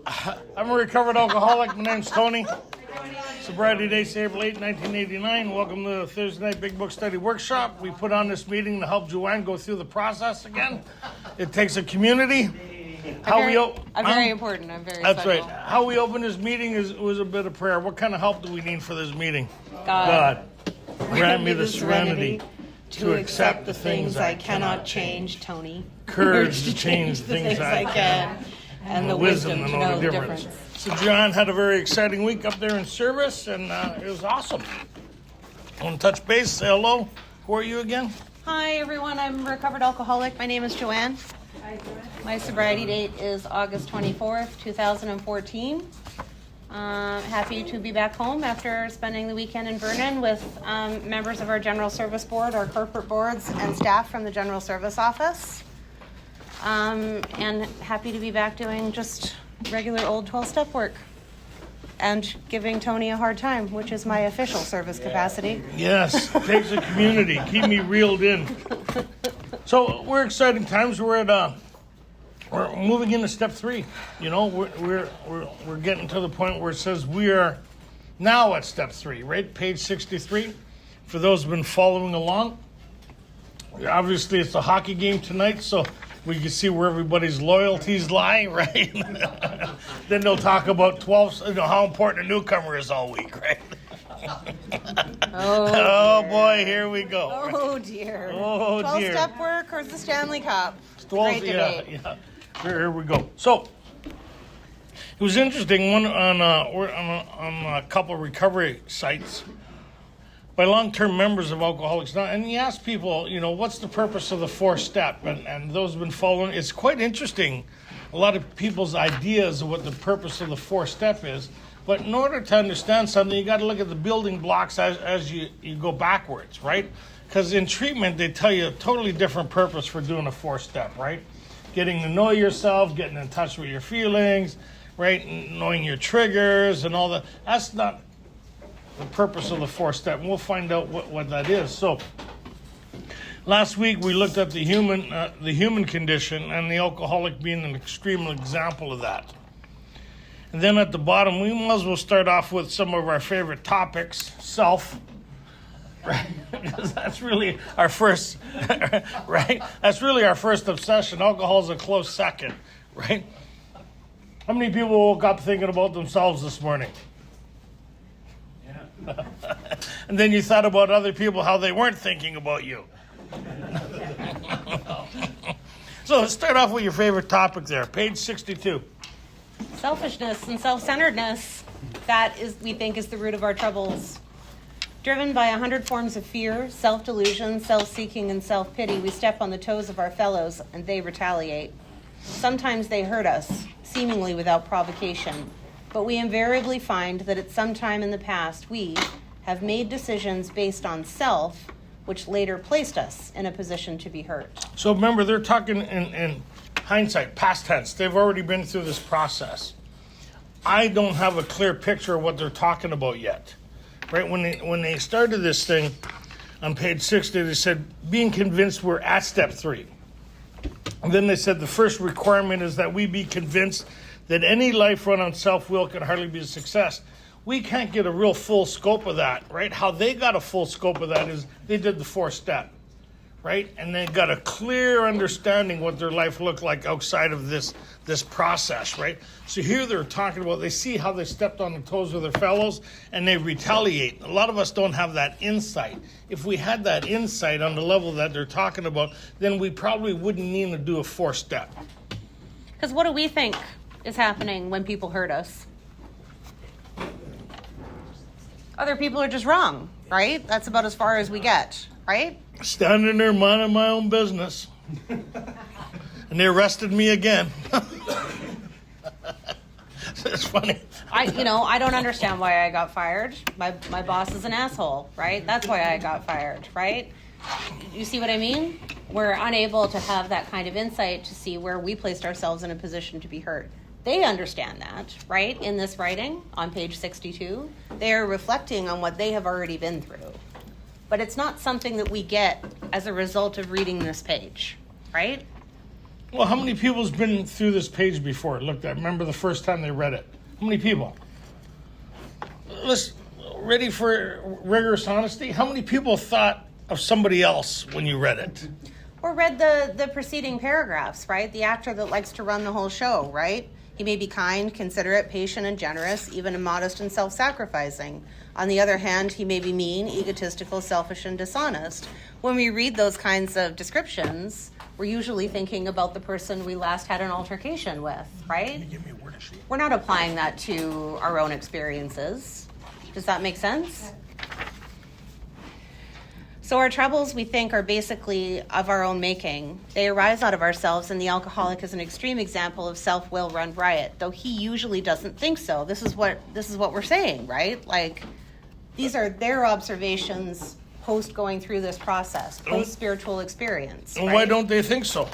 I'm a recovered alcoholic. My name's Tony. Sobriety date, April 8, 1989. Welcome to the Thursday Night Big Book Study Workshop. We put on this meeting to help Joanne go through the process again. It takes a community. I'm very important. I'm very That's special. right. How we open this meeting was a bit of prayer. What kind of help do we need for this meeting? God, grant me the serenity to accept the things I cannot change, Tony. Courage to change the things I can. And the wisdom to know the difference. So John had a very exciting week up there in service, and it was awesome. Want to touch base? Say hello. Who are you again? Hi, everyone. I'm a recovered alcoholic. My name is Joanne. Hi, Joanne. My sobriety date is August 24th, 2014. Happy to be back home after spending the weekend in Vernon with members of our General Service Board, our corporate boards, and staff from the General Service Office. And happy to be back doing just regular old 12-step work and giving Tony a hard time, which is my official service capacity. Yes, takes a community. Keep me reeled in. So we're exciting times. We're moving into step 3. You know, we're getting to the point where it says we are now at step 3, right? Page 63. For those who've been following along, obviously it's a hockey game tonight, so we can see where everybody's loyalties lie, right? Then they'll talk about 12, how important a newcomer is all week, right? Oh boy, here we go. Oh dear. Oh dear. 12-step work or the Stanley Cup? 12, Great debate. Yeah. Here we go. So it was interesting. One on a couple of recovery sites by long-term members of Alcoholics Now, and he asked people, what's the purpose of the 4th step? And those who have been following, it's quite interesting. A lot of people's ideas of what the purpose of the 4th step is. But in order to understand something, you got to look at the building blocks as you go backwards, right? Because in treatment, they tell you a totally different purpose for doing a 4th step, right? Getting to know yourself, getting in touch with your feelings, right? Knowing your triggers and all that. That's not the purpose of the 4th step, and we'll find out what that is. So last week we looked at the human condition, and the alcoholic being an extreme example of that. And then at the bottom, we might as well start off with some of our favorite topics, self, right? Because that's really our first, right? That's really our first obsession. Alcohol is a close second, right? How many people woke up thinking about themselves this morning? Yeah. And then you thought about other people, how they weren't thinking about you. So let's start off with your favorite topic there, page 62. Selfishness and self-centeredness, that is, we think, is the root of our troubles. Driven by 100 forms of fear, self-delusion, self-seeking, and self-pity, we step on the toes of our fellows and they retaliate. Sometimes they hurt us, seemingly without provocation, but we invariably find that at some time in the past we have made decisions based on self, which later placed us in a position to be hurt. So remember, they're talking in hindsight, past tense. They've already been through this process. I don't have a clear picture of what they're talking about yet. Right? When they started this thing on page 60, they said, being convinced we're at step 3. And then they said the first requirement is that we be convinced that any life run on self-will can hardly be a success. We can't get a real full scope of that, right? How they got a full scope of that is they did the 4th step. Right? And they got a clear understanding what their life looked like outside of this process, right? So here they're talking about, they see how they stepped on the toes of their fellows and they retaliate. A lot of us don't have that insight. If we had that insight on the level that they're talking about, then we probably wouldn't need to do a 4th step. Because what do we think is happening when people hurt us? Other people are just wrong, right? That's about as far as we get, right? Standing there minding my own business. And they arrested me again. It's funny. I don't understand why I got fired. My boss is an asshole, right? That's why I got fired, right? You see what I mean? We're unable to have that kind of insight to see where we placed ourselves in a position to be hurt. They understand that, right? In this writing on page 62, they are reflecting on what they have already been through. But it's not something that we get as a result of reading this page, right? Well, how many people's been through this page before? Looked at. Remember the first time they read it? How many people? Let's ready for rigorous honesty. How many people thought of somebody else when you read it? Or read the preceding paragraphs, right? The actor that likes to run the whole show, right? He may be kind, considerate, patient, and generous, even modest and self-sacrificing. On the other hand, he may be mean, egotistical, selfish, and dishonest. When we read those kinds of descriptions, we're usually thinking about the person we last had an altercation with, right? Can you give me a word sheet? We're not applying that to our own experiences. Does that make sense? So our troubles, we think, are basically of our own making. They arise out of ourselves, and the alcoholic is an extreme example of self-will run riot, though he usually doesn't think so. This is what we're saying, right? Like, these are their observations post going through this process, post spiritual experience. And right? why don't they think so?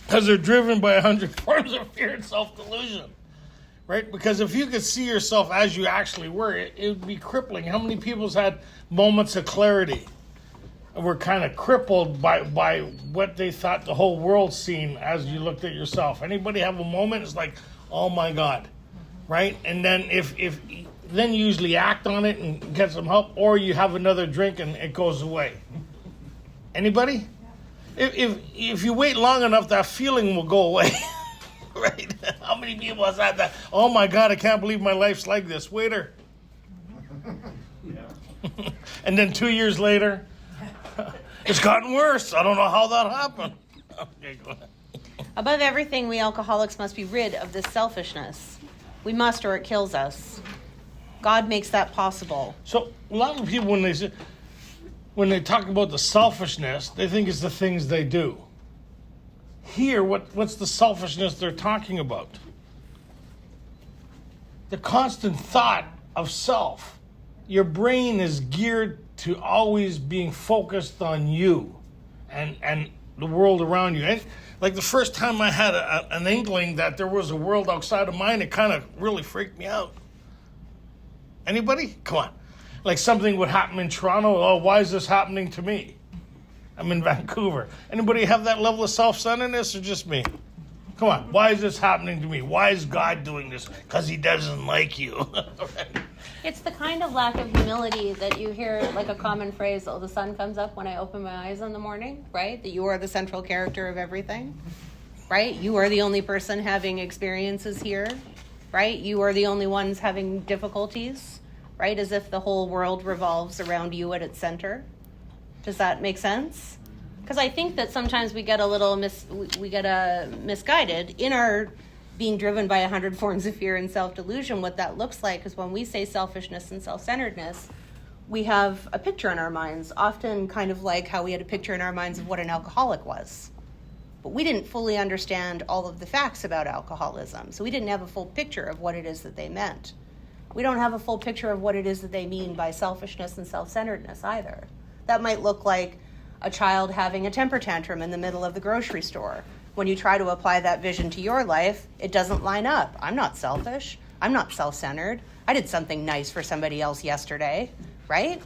Because they're driven by 100 forms of fear and self-delusion. Right? Because if you could see yourself as you actually were, it would be crippling. How many people's had moments of clarity and were kind of crippled by what they thought the whole world seen as you looked at yourself? Anybody have a moment? It's like, oh my God, right? And then if then you usually act on it and get some help, or you have another drink and it goes away. Anybody? If you wait long enough, that feeling will go away. Right? How many people has had that? Oh my God, I can't believe my life's like this. Waiter. And then 2 years later, it's gotten worse. I don't know how that happened. Okay, go ahead. Above everything, we alcoholics must be rid of this selfishness. We must, or it kills us. God makes that possible. So a lot of people, when they talk about the selfishness, they think it's the things they do. Here, what's the selfishness they're talking about? The constant thought of self. Your brain is geared to always being focused on you and the world around you. And like the first time I had an inkling that there was a world outside of mine, it kind of really freaked me out. Anybody? Come on. Like something would happen in Toronto. Oh, why is this happening to me? I'm in Vancouver. Anybody have that level of self-centeredness or just me? Come on. Why is this happening to me? Why is God doing this? Because he doesn't like you. Right? It's the kind of lack of humility that you hear, like a common phrase, oh, the sun comes up when I open my eyes in the morning, right? That you are the central character of everything, right? You are the only person having experiences here, right? You are the only ones having difficulties, right? As if the whole world revolves around you at its center. Does that make sense? Because I think that sometimes we get a little misguided in our being driven by 100 forms of fear and self-delusion. What that looks like is when we say selfishness and self-centeredness, we have a picture in our minds, often kind of like how we had a picture in our minds of what an alcoholic was. But we didn't fully understand all of the facts about alcoholism, so we didn't have a full picture of what it is that they meant. We don't have a full picture of what it is that they mean by selfishness and self-centeredness either. That might look like a child having a temper tantrum in the middle of the grocery store. When you try to apply that vision to your life, it doesn't line up. I'm not selfish. I'm not self-centered. I did something nice for somebody else yesterday, right?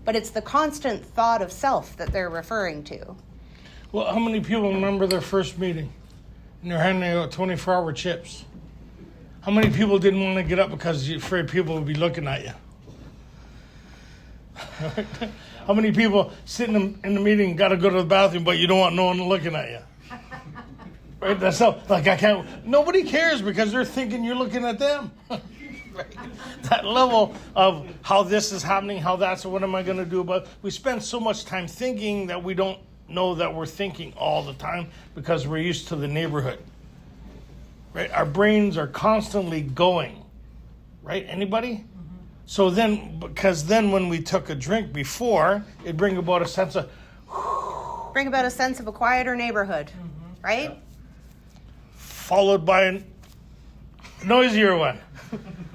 But it's the constant thought of self that they're referring to. Well, how many people remember their first meeting? And they're handing out 24-hour chips. How many people didn't want to get up because you're afraid people would be looking at you? How many people sitting in the meeting got to go to the bathroom, but you don't want no one looking at you? Right? That's how, like, I can't. Nobody cares because they're thinking you're looking at them. Right? That level of how this is happening, how that's, what am I going to do about it? We spend so much time thinking that we don't know that we're thinking all the time because we're used to the neighborhood. Right? Our brains are constantly going. Right? Anybody? So then, because then when we took a drink before, it bring about a sense of a quieter neighborhood, right? Followed by a noisier one,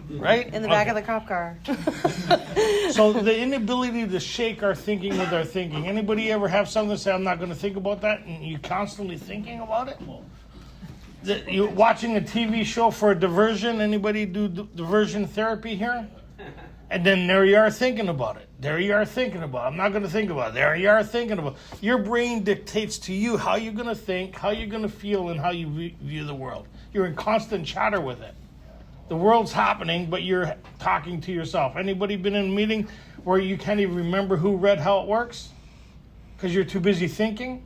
right? In the back of the cop car. So the inability to shake our thinking with our thinking. Anybody ever have something to say, I'm not going to think about that, and you're constantly thinking about it? You're watching a TV show for a diversion. Anybody do diversion therapy here? And then there you are thinking about it. There you are thinking about it. I'm not going to think about it. There you are thinking about it. Your brain dictates to you how you're going to think, how you're going to feel, and how you view the world. You're in constant chatter with it. The world's happening, but you're talking to yourself. Anybody been in a meeting where you can't even remember who read how it works? Because you're too busy thinking?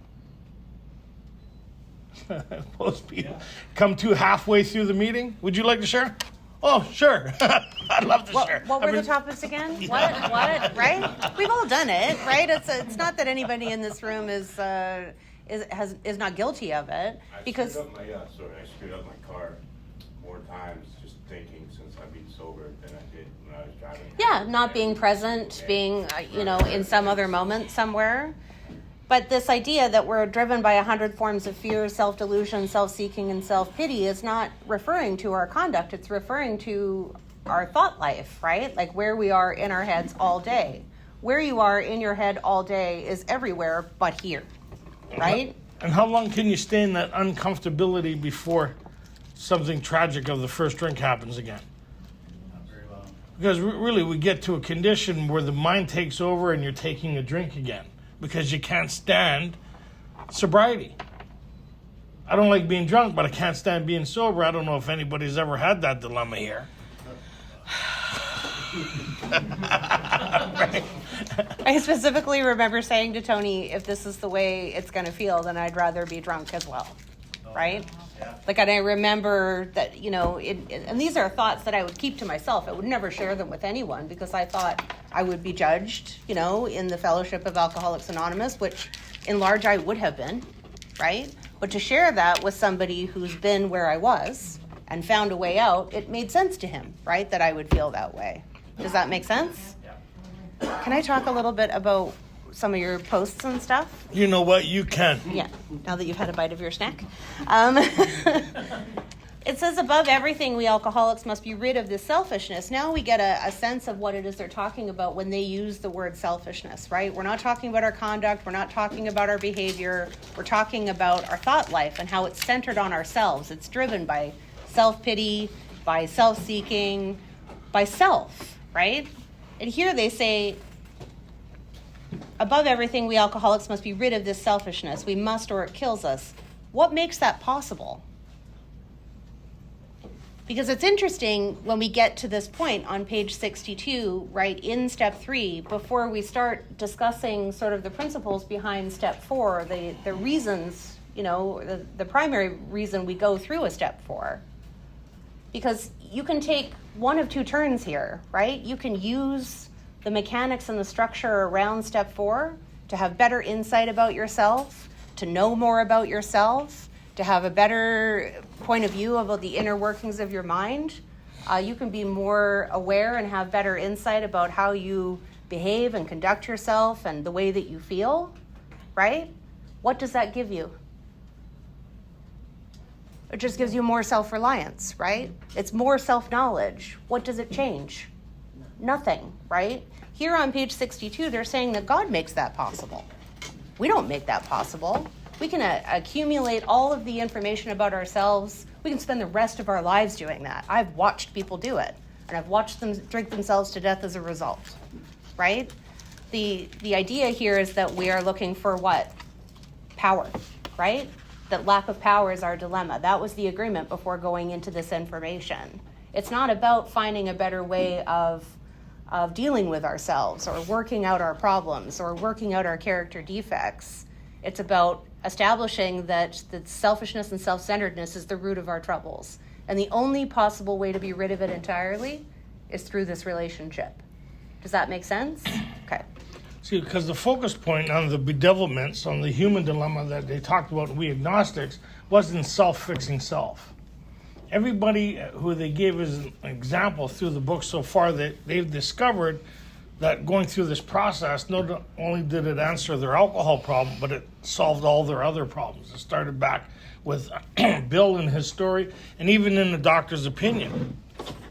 Most people come to halfway through the meeting. Would you like to share? Oh, sure. I'd love to share. What were the topics again? What? Right? We've all done it, right? It's not that anybody in this room is not guilty of it, because I screwed up my car more times just thinking since I've been sober than I did when I was driving. yeah, not being present, being in some other moment somewhere. But this idea that we're driven by 100 forms of fear, self-delusion, self-seeking, and self-pity is not referring to our conduct. It's referring to our thought life, right? Like where we are in our heads all day. Where you are in your head all day is everywhere but here, right? And how long can you stay in that uncomfortability before something tragic of the first drink happens again? Not very long. Because really we get to a condition where the mind takes over and you're taking a drink again. Because you can't stand sobriety. I don't like being drunk, but I can't stand being sober. I don't know if anybody's ever had that dilemma here. Right. I specifically remember saying to Tony, if this is the way it's going to feel, then I'd rather be drunk as well, right? Yeah. Like, and I remember that, and these are thoughts that I would keep to myself. I would never share them with anyone because I thought I would be judged, in the Fellowship of Alcoholics Anonymous, which in large I would have been, right? But to share that with somebody who's been where I was and found a way out, it made sense to him, right, that I would feel that way. Does that make sense? Yeah. Can I talk a little bit about some of your posts and stuff? You know what? You can. Yeah, now that you've had a bite of your snack. It says, above everything, we alcoholics must be rid of this selfishness. Now we get a sense of what it is they're talking about when they use the word selfishness, right? We're not talking about our conduct. We're not talking about our behavior. We're talking about our thought life and how it's centered on ourselves. It's driven by self-pity, by self-seeking, by self, right? And here they say, above everything, we alcoholics must be rid of this selfishness. We must, or it kills us. What makes that possible? Because it's interesting when we get to this point on page 62, right, in step 3, before we start discussing sort of the principles behind step 4, the reasons, the primary reason we go through a step 4. Because you can take one of two turns here, right? You can use the mechanics and the structure around step 4 to have better insight about yourself, to know more about yourself, to have a better point of view about the inner workings of your mind. You can be more aware and have better insight about how you behave and conduct yourself and the way that you feel, right? What does that give you? It just gives you more self-reliance, right? It's more self-knowledge. What does it change? Nothing, right? Here on page 62, they're saying that God makes that possible. We don't make that possible. We can accumulate all of the information about ourselves. We can spend the rest of our lives doing that. I've watched people do it, and I've watched them drink themselves to death as a result, right? The idea here is that we are looking for what? Power, right? That lack of power is our dilemma. That was the agreement before going into this information. It's not about finding a better way of dealing with ourselves or working out our problems or working out our character defects. It's about establishing that selfishness and self-centeredness is the root of our troubles. And the only possible way to be rid of it entirely is through this relationship. Does that make sense? Okay. See, because the focus point on the bedevilments, on the human dilemma that they talked about, we agnostics, wasn't self-fixing self. Everybody who they gave as an example through the book so far, that they've discovered that going through this process, not only did it answer their alcohol problem, but it solved all their other problems. It started back with Bill and his story, and even in the doctor's opinion.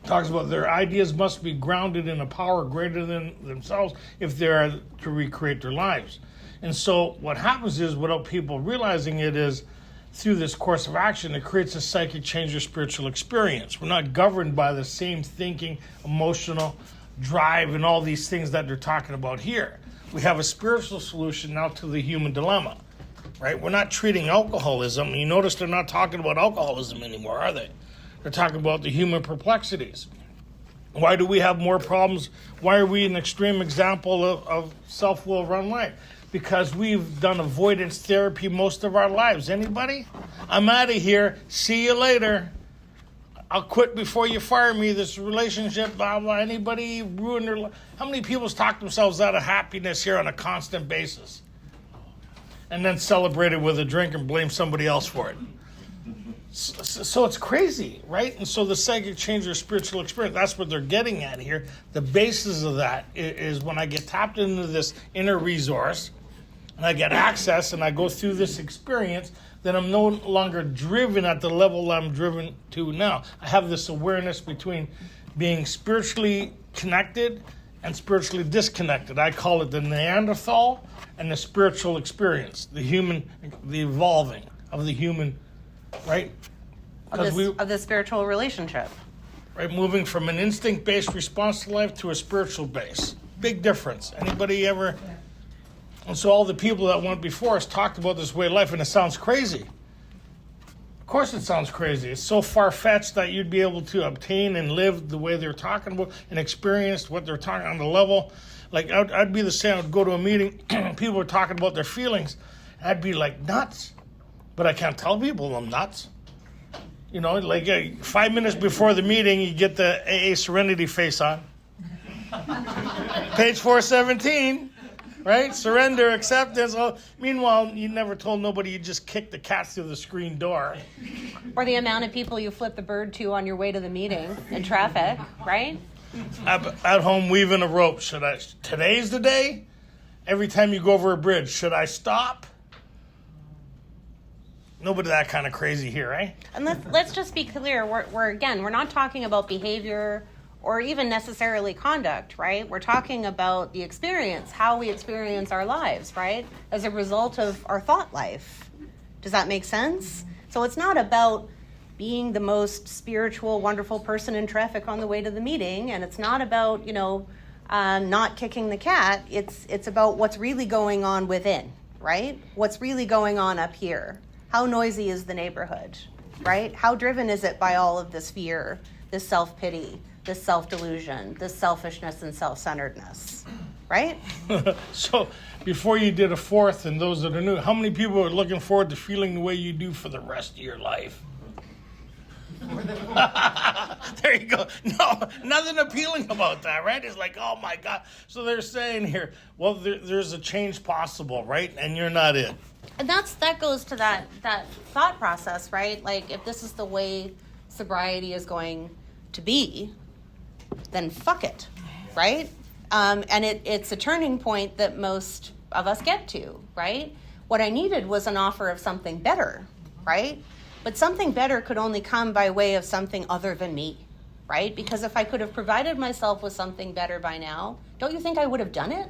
Talks about their ideas must be grounded in a power greater than themselves if they are to recreate their lives. And so what happens is, without people realizing it, is through this course of action, it creates a psychic change or spiritual experience. We're not governed by the same thinking, emotional, drive and all these things that they're talking about here. We have a spiritual solution now to the human dilemma, right? We're not treating alcoholism. You notice they're not talking about alcoholism anymore, are they? They're talking about the human perplexities. Why do we have more problems? Why are we an extreme example of self-will run life? Because we've done avoidance therapy most of our lives. Anybody? I'm out of here. See you later. I'll quit before you fire me. This relationship, blah, blah. Anybody ruin their life? How many people talk themselves out of happiness here on a constant basis? And then celebrate it with a drink and blame somebody else for it. So it's crazy, right? And so the psychic change your spiritual experience. That's what they're getting at here. The basis of that is when I get tapped into this inner resource and I get access and I go through this experience, then I'm no longer driven at the level I'm driven to now. I have this awareness between being spiritually connected and spiritually disconnected. I call it the Neanderthal and the spiritual experience, the evolving of the human, right? Of the spiritual relationship. Right, moving from an instinct-based response to life to a spiritual base. Big difference. Anybody ever? And so all the people that went before us talked about this way of life, and it sounds crazy. Of course it sounds crazy. It's so far-fetched that you'd be able to obtain and live the way they're talking about and experience what they're talking on the level. Like, I'd be the same. I'd go to a meeting, people are talking about their feelings, and I'd be like, nuts. But I can't tell people I'm nuts. You know, like 5 minutes before the meeting, you get the AA Serenity face on. Page 417, right? Surrender, acceptance. Oh, meanwhile, you never told nobody you just kicked the cat through the screen door. Or the amount of people you flip the bird to on your way to the meeting in traffic, right? At home, weaving a rope. Today's the day? Every time you go over a bridge, should I stop? Nobody that kind of crazy here, eh? And let's just be clear. We're not talking about behavior or even necessarily conduct, right? We're talking about the experience, how we experience our lives, right? As a result of our thought life. Does that make sense? So it's not about being the most spiritual, wonderful person in traffic on the way to the meeting, and it's not about, not kicking the cat. It's about what's really going on within, right? What's really going on up here. How noisy is the neighborhood, right? How driven is it by all of this fear, this self-pity, this self-delusion, this selfishness and self-centeredness, right? So before you did a fourth, and those that are new, how many people are looking forward to feeling the way you do for the rest of your life? There you go. No, nothing appealing about that, right? It's like, oh my God. So they're saying here, well, there's a change possible, right? And you're not it. And that goes to that thought process, right? Like, if this is the way sobriety is going to be, then fuck it, right? And it's a turning point that most of us get to, right? What I needed was an offer of something better, right? But something better could only come by way of something other than me, right? Because if I could have provided myself with something better by now, don't you think I would have done it?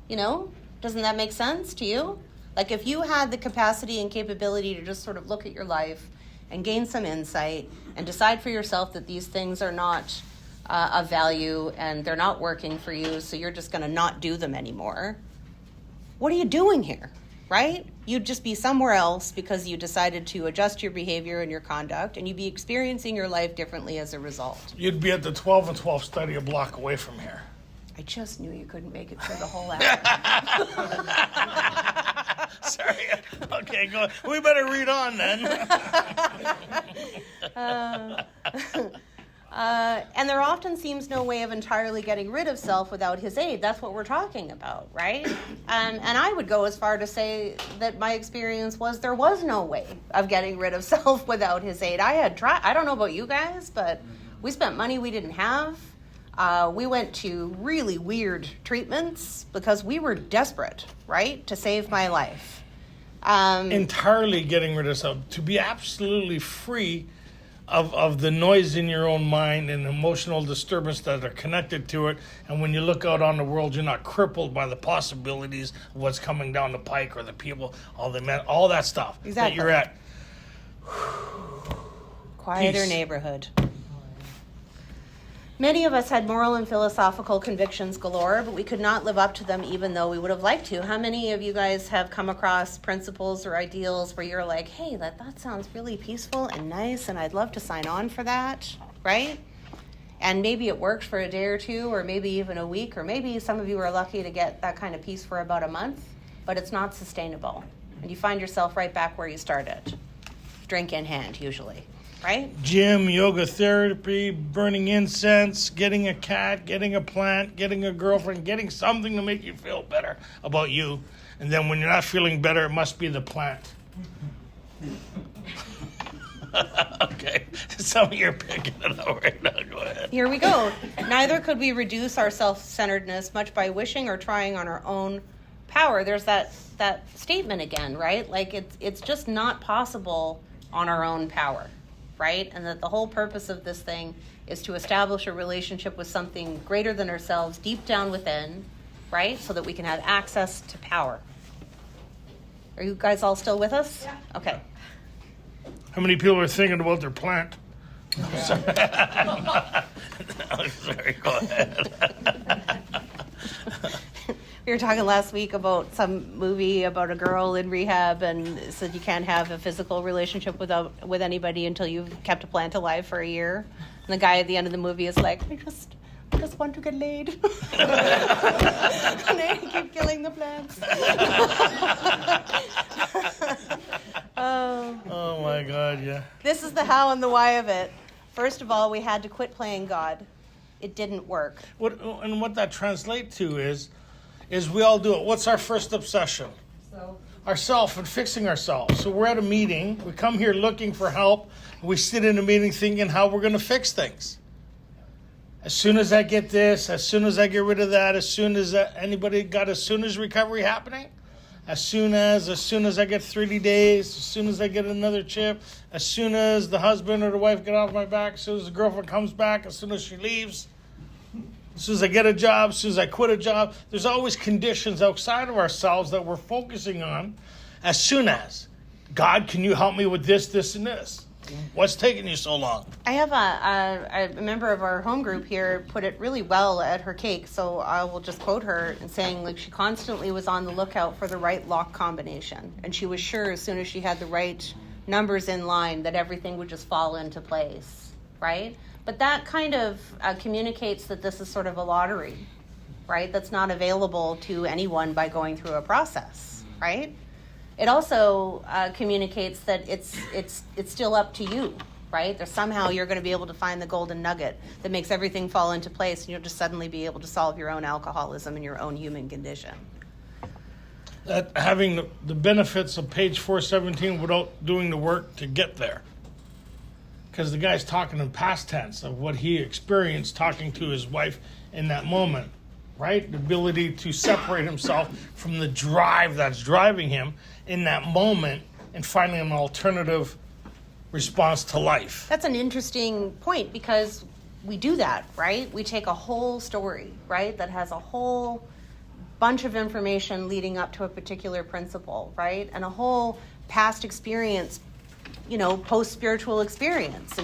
You know? Doesn't that make sense to you? Like, if you had the capacity and capability to just sort of look at your life and gain some insight and decide for yourself that these things are not of value and they're not working for you, so you're just going to not do them anymore, what are you doing here, right? You'd just be somewhere else because you decided to adjust your behavior and your conduct, and you'd be experiencing your life differently as a result. You'd be at the 12 and 12 study a block away from here. I just knew you couldn't make it through the whole hour. Sorry. Okay, go. We better read on then. And there often seems no way of entirely getting rid of self without his aid. That's what we're talking about, right? And I would go as far to say that my experience was there was no way of getting rid of self without his aid. I had tried. I don't know about you guys, but we spent money we didn't have. We went to really weird treatments because we were desperate, right, to save my life. Entirely getting rid of self, to be absolutely free of the noise in your own mind and emotional disturbance that are connected to it. And when you look out on the world, you're not crippled by the possibilities of what's coming down the pike or the people, all that stuff exactly. that you're at. Quieter Peace. neighborhood. Many of us had moral and philosophical convictions galore, but we could not live up to them even though we would have liked to. How many of you guys have come across principles or ideals where you're like, hey, that sounds really peaceful and nice, and I'd love to sign on for that, right? And maybe it worked for a day or two, or maybe even a week, or maybe some of you are lucky to get that kind of peace for about a month, but it's not sustainable. And you find yourself right back where you started, drink in hand usually. Right? Gym, yoga therapy, burning incense, getting a cat, getting a plant, getting a girlfriend, getting something to make you feel better about you. And then when you're not feeling better, it must be the plant. Okay. Some of you are picking it up right now. Go ahead. Here we go. Neither could we reduce our self-centeredness much by wishing or trying on our own power. There's that statement again, right? Like it's just not possible on our own power. Right? And that the whole purpose of this thing is to establish a relationship with something greater than ourselves deep down within, right? So that we can have access to power. Are you guys all still with us? Yeah. Okay. How many people are thinking about their plant? Sorry. Sorry, go ahead. We were talking last week about some movie about a girl in rehab and said you can't have a physical relationship with anybody until you've kept a plant alive for a year. And the guy at the end of the movie is like, I just want to get laid. And they keep killing the plants. Oh my God, yeah. This is the how and the why of it. First of all, we had to quit playing God. It didn't work. What that translates to is we all do it. What's our first obsession? Ourself and fixing ourselves. So we're at a meeting. We come here looking for help. We sit in a meeting thinking how we're going to fix things. As soon as I get this, as soon as I get rid of that, as soon as anybody got as soon as recovery happening, as soon as I get 30 days, as soon as I get another chip, as soon as the husband or the wife get off my back, as soon as the girlfriend comes back, as soon as she leaves, as soon as I get a job, as soon as I quit a job. There's always conditions outside of ourselves that we're focusing on. As soon as, God, can you help me with this, this, and this? What's taking you so long? I have a member of our home group here put it really well at her cake, so I will just quote her in saying, like, she constantly was on the lookout for the right lock combination, and she was sure as soon as she had the right numbers in line that everything would just fall into place, right? But that kind of communicates that this is sort of a lottery, right? That's not available to anyone by going through a process, right? It also communicates that it's still up to you, right? There's somehow you're going to be able to find the golden nugget that makes everything fall into place, and you'll just suddenly be able to solve your own alcoholism and your own human condition. That having the benefits of page 417 without doing the work to get there. Because the guy's talking in past tense of what he experienced talking to his wife in that moment, right? The ability to separate himself from the drive that's driving him in that moment and finding an alternative response to life. That's an interesting point because we do that, right? We take a whole story, right, that has a whole bunch of information leading up to a particular principle, right? And a whole past experience, post-spiritual experience.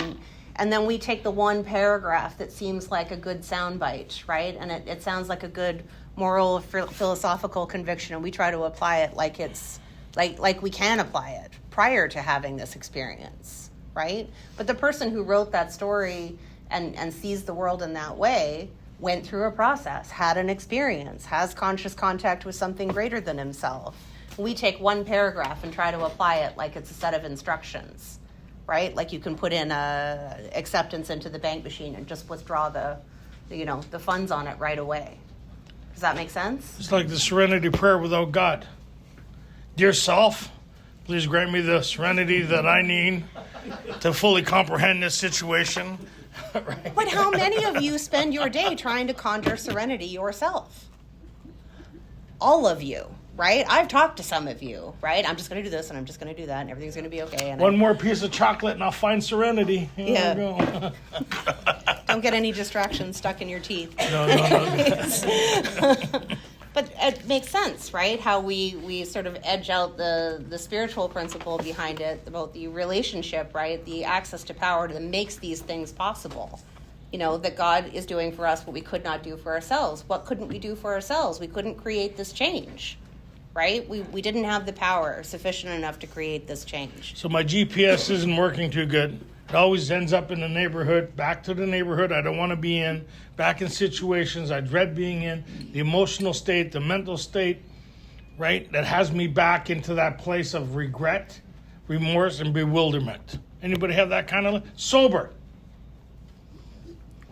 And then we take the one paragraph that seems like a good soundbite, right? And it sounds like a good moral, philosophical conviction, and we try to apply it like it's like we can apply it prior to having this experience, right? But the person who wrote that story and sees the world in that way went through a process, had an experience, has conscious contact with something greater than himself. We take one paragraph and try to apply it like it's a set of instructions, right? Like you can put in acceptance into the bank machine and just withdraw the funds on it right away. Does that make sense? It's like the serenity prayer without God. Dear self, please grant me the serenity that I need to fully comprehend this situation. Right? But how many of you spend your day trying to conjure serenity yourself? All of you, right? I've talked to some of you, right? I'm just going to do this and I'm just going to do that and everything's going to be okay. And One more piece of chocolate and I'll find serenity. Here Yeah. we go. Don't get any distractions stuck in your teeth. No. But it makes sense, right? How we sort of edge out the spiritual principle behind it, about the relationship, right? The access to power that makes these things possible, that God is doing for us what we could not do for ourselves. What couldn't we do for ourselves? We couldn't create this change, right? We didn't have the power sufficient enough to create this change. So my GPS isn't working too good. It always ends up in the neighborhood, back to the neighborhood I don't want to be in, back in situations I dread being in, the emotional state, the mental state, right, that has me back into that place of regret, remorse, and bewilderment. Anybody have that kind of sober?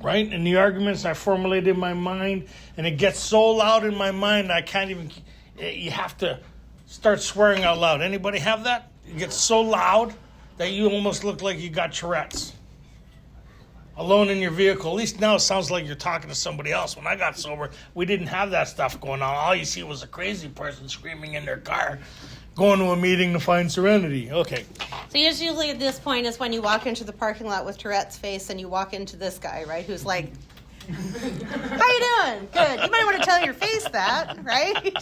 Right? And the arguments I formulate in my mind, and it gets so loud in my mind I can't even, you have to start swearing out loud. Anybody have that? It gets so loud that you almost look like you got Tourette's. Alone in your vehicle. At least now it sounds like you're talking to somebody else. When I got sober, we didn't have that stuff going on. All you see was a crazy person screaming in their car, going to a meeting to find serenity. Okay. So usually at this point is when you walk into the parking lot with Tourette's face and you walk into this guy, right, who's like, how you doing? Good. You might want to tell your face that, right?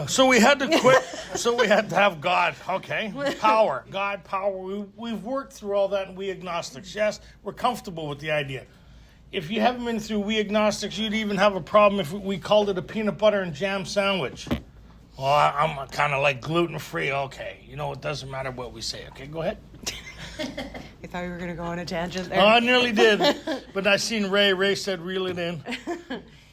So we had to quit. So we had to have God. Okay. Power. God, power. We've worked through all that, and we agnostics. Yes, we're comfortable with the idea. If you haven't been through we agnostics, you'd even have a problem if we called it a peanut butter and jam sandwich. Well, I'm kind of like gluten-free. Okay. It doesn't matter what we say. Okay, go ahead. You thought you were going to go on a tangent there? Oh, I nearly did. But I seen Ray. Ray said reel it in.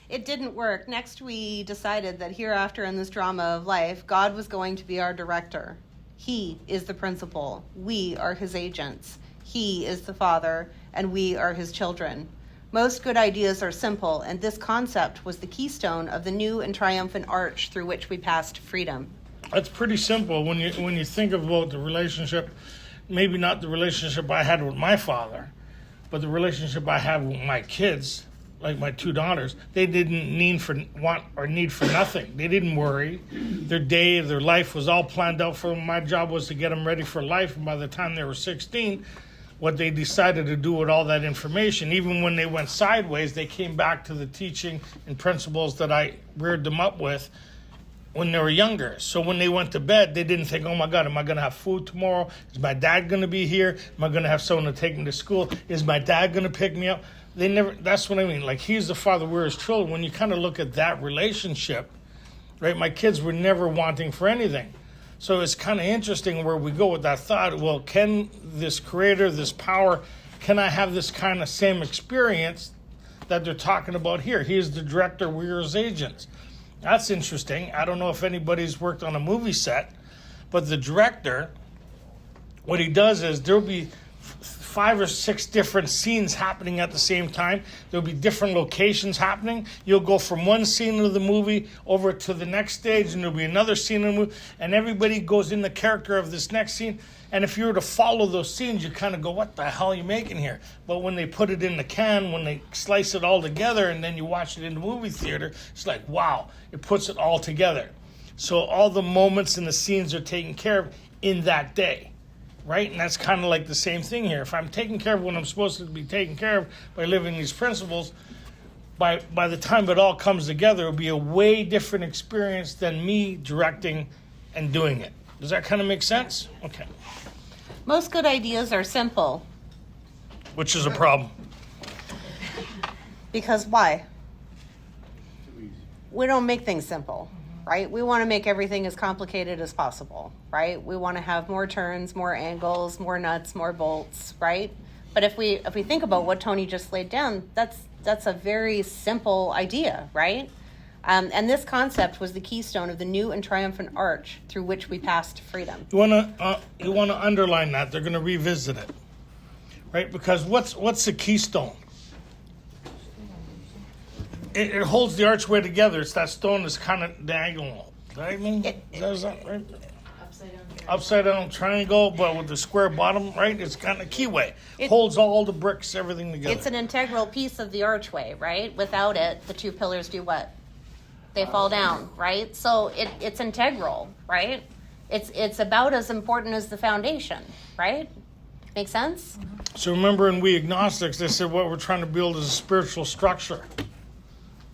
It didn't work. Next, we decided that hereafter in this drama of life, God was going to be our director. He is the principal. We are his agents. He is the father, and we are his children. Most good ideas are simple, and this concept was the keystone of the new and triumphant arch through which we passed to freedom. That's pretty simple when you think about the relationship, maybe not the relationship I had with my father, but the relationship I have with my kids. Like my two daughters, they didn't need for nothing. They didn't worry. Their life was all planned out for them. My job was to get them ready for life. And by the time they were 16, what they decided to do with all that information, even when they went sideways, they came back to the teaching and principles that I reared them up with when they were younger. So when they went to bed, they didn't think, oh my God, am I going to have food tomorrow? Is my dad going to be here? Am I going to have someone to take me to school? Is my dad going to pick me up? They never. That's what I mean. Like, he's the father, we're his children. When you kind of look at that relationship, right? My kids were never wanting for anything. So it's kind of interesting where we go with that thought. Well, can this creator, this power, can I have this kind of same experience that they're talking about here? He is the director, we're his agents. That's interesting. I don't know if anybody's worked on a movie set, but the director, what he does is there'll be 5 or 6 different scenes happening at the same time. There'll be different locations happening. You'll go from one scene of the movie over to the next stage, and there'll be another scene of the movie, and everybody goes in the character of this next scene. And if you were to follow those scenes, you kind of go, what the hell are you making here? But when they put it in the can, when they slice it all together, and then you watch it in the movie theater, it's like, wow, it puts it all together. So all the moments and the scenes are taken care of in that day. Right? And that's kind of like the same thing here. If I'm taking care of what I'm supposed to be taken care of by living these principles, by the time it all comes together, it'll be a way different experience than me directing and doing it. Does that kind of make sense? Okay. Most good ideas are simple. Which is a problem. Because why? We don't make things simple. Right? We want to make everything as complicated as possible, right? We want to have more turns, more angles, more nuts, more bolts, right? But if we think about what Tony just laid down, that's a very simple idea, right? And this concept was the keystone of the new and triumphant arch through which we passed to freedom. You want to underline that. They're going to revisit it, right? Because what's the keystone? It holds the archway together. It's that stone that's kind of diagonal. Is that right? Upside down triangle, but with the square bottom, right? It's kind of keyway. Holds all the bricks, everything together. It's an integral piece of the archway, right? Without it, the 2 pillars do what? They fall down, right? So it's integral, right? It's about as important as the foundation, right? Make sense? So remember in We Agnostics, they said what we're trying to build is a spiritual structure.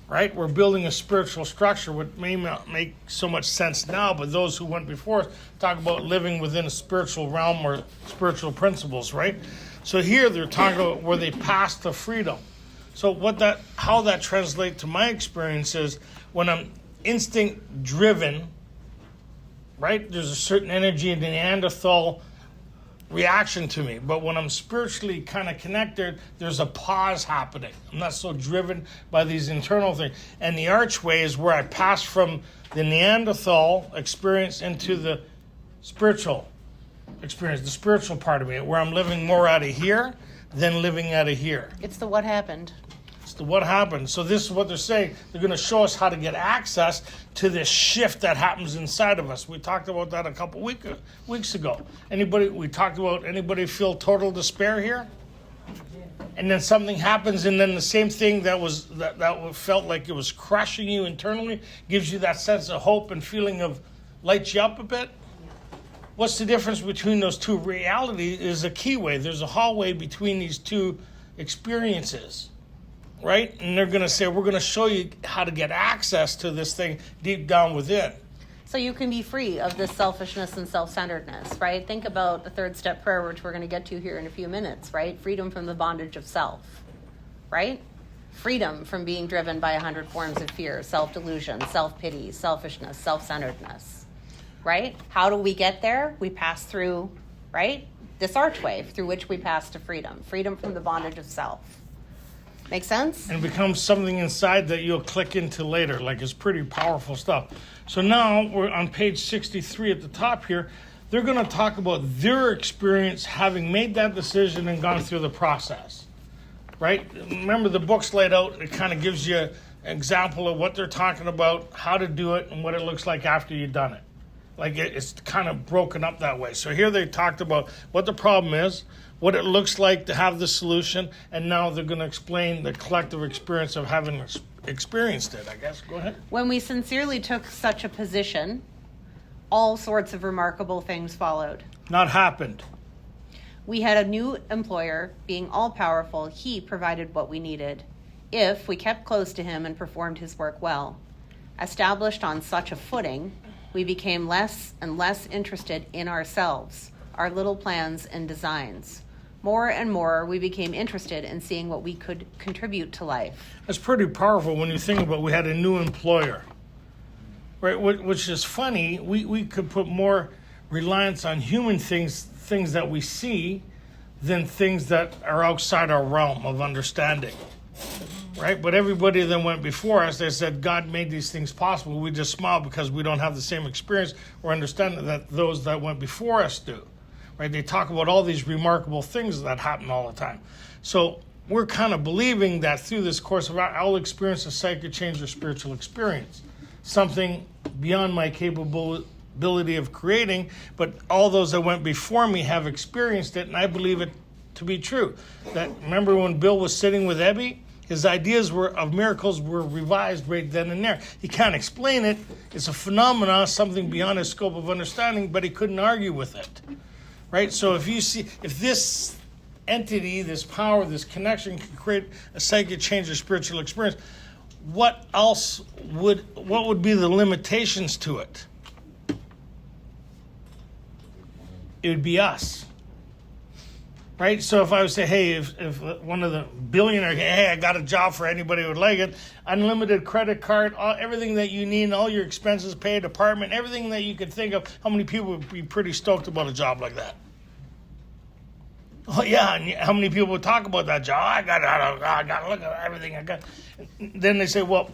Right? We're building a spiritual structure, which may not make so much sense now, but those who went before us talk about living within a spiritual realm or spiritual principles, right? So here they're talking about where they pass to freedom. So how that translates to my experience is when I'm instinct driven, right? There's a certain energy in the Neanderthal reaction to me. But when I'm spiritually kind of connected, there's a pause happening. I'm not so driven by these internal things. And the archway is where I pass from the Neanderthal experience into the spiritual experience, the spiritual part of me, where I'm living more out of here than living out of here. It's the what happened. It's the what happened. So this is what they're saying. They're going to show us how to get access to this shift that happens inside of us. We talked about that a couple weeks ago. Anybody feel total despair here? And then something happens, and then the same thing that felt like it was crushing you internally gives you that sense of hope and feeling of lights you up a bit. What's the difference between those two realities is a keyway. There's a hallway between these two experiences, right? And they're going to say, we're going to show you how to get access to this thing deep down within. So you can be free of this selfishness and self-centeredness, right? Think about the third step prayer, which we're going to get to here in a few minutes, right? Freedom from the bondage of self, right? Freedom from being driven by 100 forms of fear, self-delusion, self-pity, selfishness, self-centeredness. Right? How do we get there? We pass through, right? This archway through which we pass to freedom. Freedom from the bondage of self. Make sense? And becomes something inside that you'll click into later. Like, it's pretty powerful stuff. So now we're on page 63 at the top here. They're going to talk about their experience having made that decision and gone through the process. Right? Remember, the book's laid out. It kind of gives you an example of what they're talking about, how to do it, and what it looks like after you've done it. Like, it's kind of broken up that way. So here they talked about what the problem is, what it looks like to have the solution, and now they're going to explain the collective experience of having experienced it, I guess. Go ahead. When we sincerely took such a position, all sorts of remarkable things followed. Not happened. We had a new employer, being all-powerful. He provided what we needed, if we kept close to him and performed his work well. Established on such a footing, we became less and less interested in ourselves, our little plans and designs. More and more, we became interested in seeing what we could contribute to life. That's pretty powerful when you think about we had a new employer, right? Which is funny. We could put more reliance on human things that we see than things that are outside our realm of understanding. Right? But everybody that went before us, they said, God made these things possible. We just smile because we don't have the same experience or understanding that those that went before us do. Right? They talk about all these remarkable things that happen all the time. So we're kind of believing that through this course of I'll experience a psychic change or spiritual experience. Something beyond my capability of creating, but all those that went before me have experienced it, and I believe it to be true. That remember when Bill was sitting with Ebby? His ideas of miracles were revised right then and there. He can't explain it. It's a phenomenon, something beyond his scope of understanding, but he couldn't argue with it. Right? So if this entity, this power, this connection can create a psychic change or spiritual experience, what would be the limitations to it? It would be us. Right? So if I would say, hey, if one of the billionaires, hey, I got a job for anybody who would like it, unlimited credit card, everything that you need, all your expenses paid, apartment, everything that you could think of, how many people would be pretty stoked about a job like that? Oh, yeah, and how many people would talk about that job? I got to look at everything I got. Then they say, well,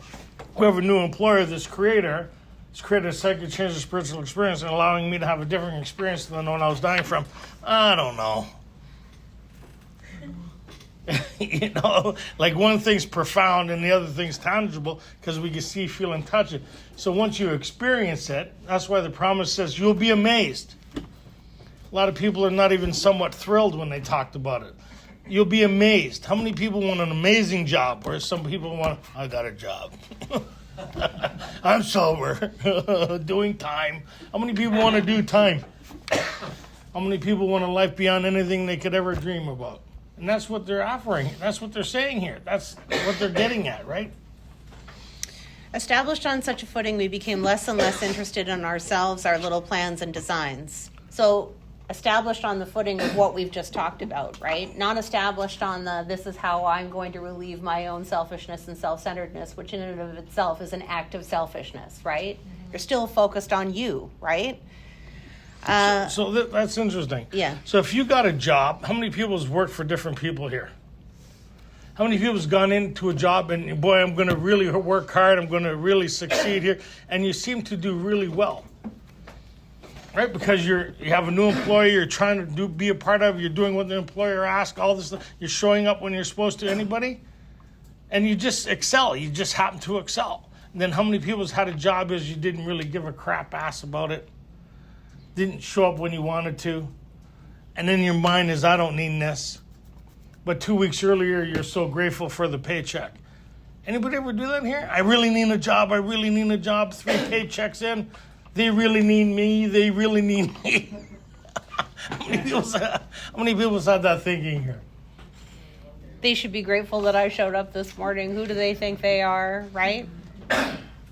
we have a new employer, this creator, has created a psychic change of spiritual experience and allowing me to have a different experience than the one I was dying from. I don't know. You know, like one thing's profound and the other thing's tangible because we can see, feel, and touch it. So once you experience it, that's why the promise says you'll be amazed. A lot of people are not even somewhat thrilled when they talked about it. You'll be amazed. How many people want an amazing job? Whereas some people want, I got a job. I'm sober, doing time. How many people want to do time? How many people want a life beyond anything they could ever dream about? And that's what they're offering. That's what they're saying here. That's what they're getting at, right? Established on such a footing, we became less and less interested in ourselves, our little plans and designs. So established on the footing of what we've just talked about, right? Not established on this is how I'm going to relieve my own selfishness and self-centeredness, which in and of itself is an act of selfishness, right? You're still focused on you, right? That's interesting. Yeah. So if you got a job, how many people has worked for different people here? How many people has gone into a job and, boy, I'm going to really work hard, I'm going to really succeed here, and you seem to do really well, right? Because you have a new employer, you're trying to be a part of, you're doing what the employer asks, all this stuff, you're showing up when you're supposed to anybody, and you just excel, you just happen to excel. And then how many people has had a job as you didn't really give a crap ass about it, didn't show up when you wanted to, and then your mind is, I don't need this. But 2 weeks earlier, you're so grateful for the paycheck. Anybody ever do that here? I really need a job. I really need a job. 3 paychecks in. They really need me. They really need me. How many people had that thinking here? They should be grateful that I showed up this morning. Who do they think they are, right?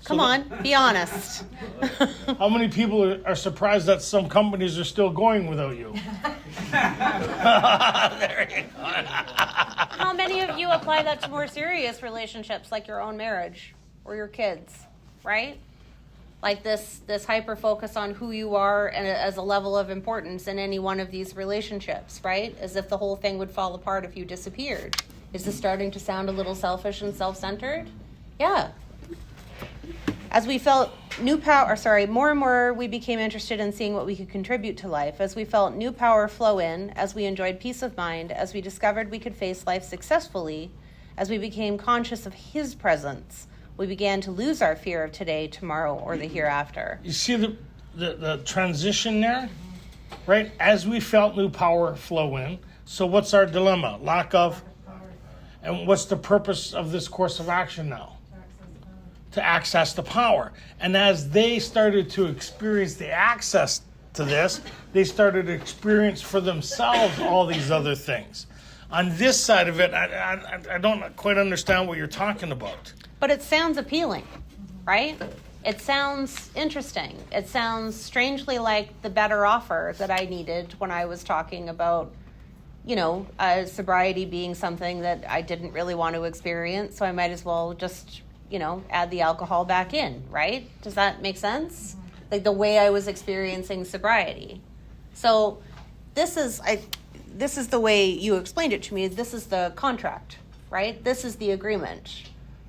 Come on, be honest. How many people are surprised that some companies are still going without you? There you go. How many of you apply that to more serious relationships like your own marriage or your kids, right? Like this hyper focus on who you are and as a level of importance in any one of these relationships, right? As if the whole thing would fall apart if you disappeared. Is this starting to sound a little selfish and self-centered? Yeah. As we felt more and more we became interested in seeing what we could contribute to life. As we felt new power flow in, as we enjoyed peace of mind, as we discovered we could face life successfully, as we became conscious of his presence, we began to lose our fear of today, tomorrow, or the hereafter. You see the transition there? Right? As we felt new power flow in, so what's our dilemma? Lack of, and what's the purpose of this course of action now? To access the power. And as they started to experience the access to this, they started to experience for themselves all these other things. On this side of it, I don't quite understand what you're talking about. But it sounds appealing, right? It sounds interesting. It sounds strangely like the better offer that I needed when I was talking about, sobriety being something that I didn't really want to experience, so I might as well just add the alcohol back in, right? Does that make sense? Like the way I was experiencing sobriety. So this is the way you explained it to me. This is the contract, right? This is the agreement.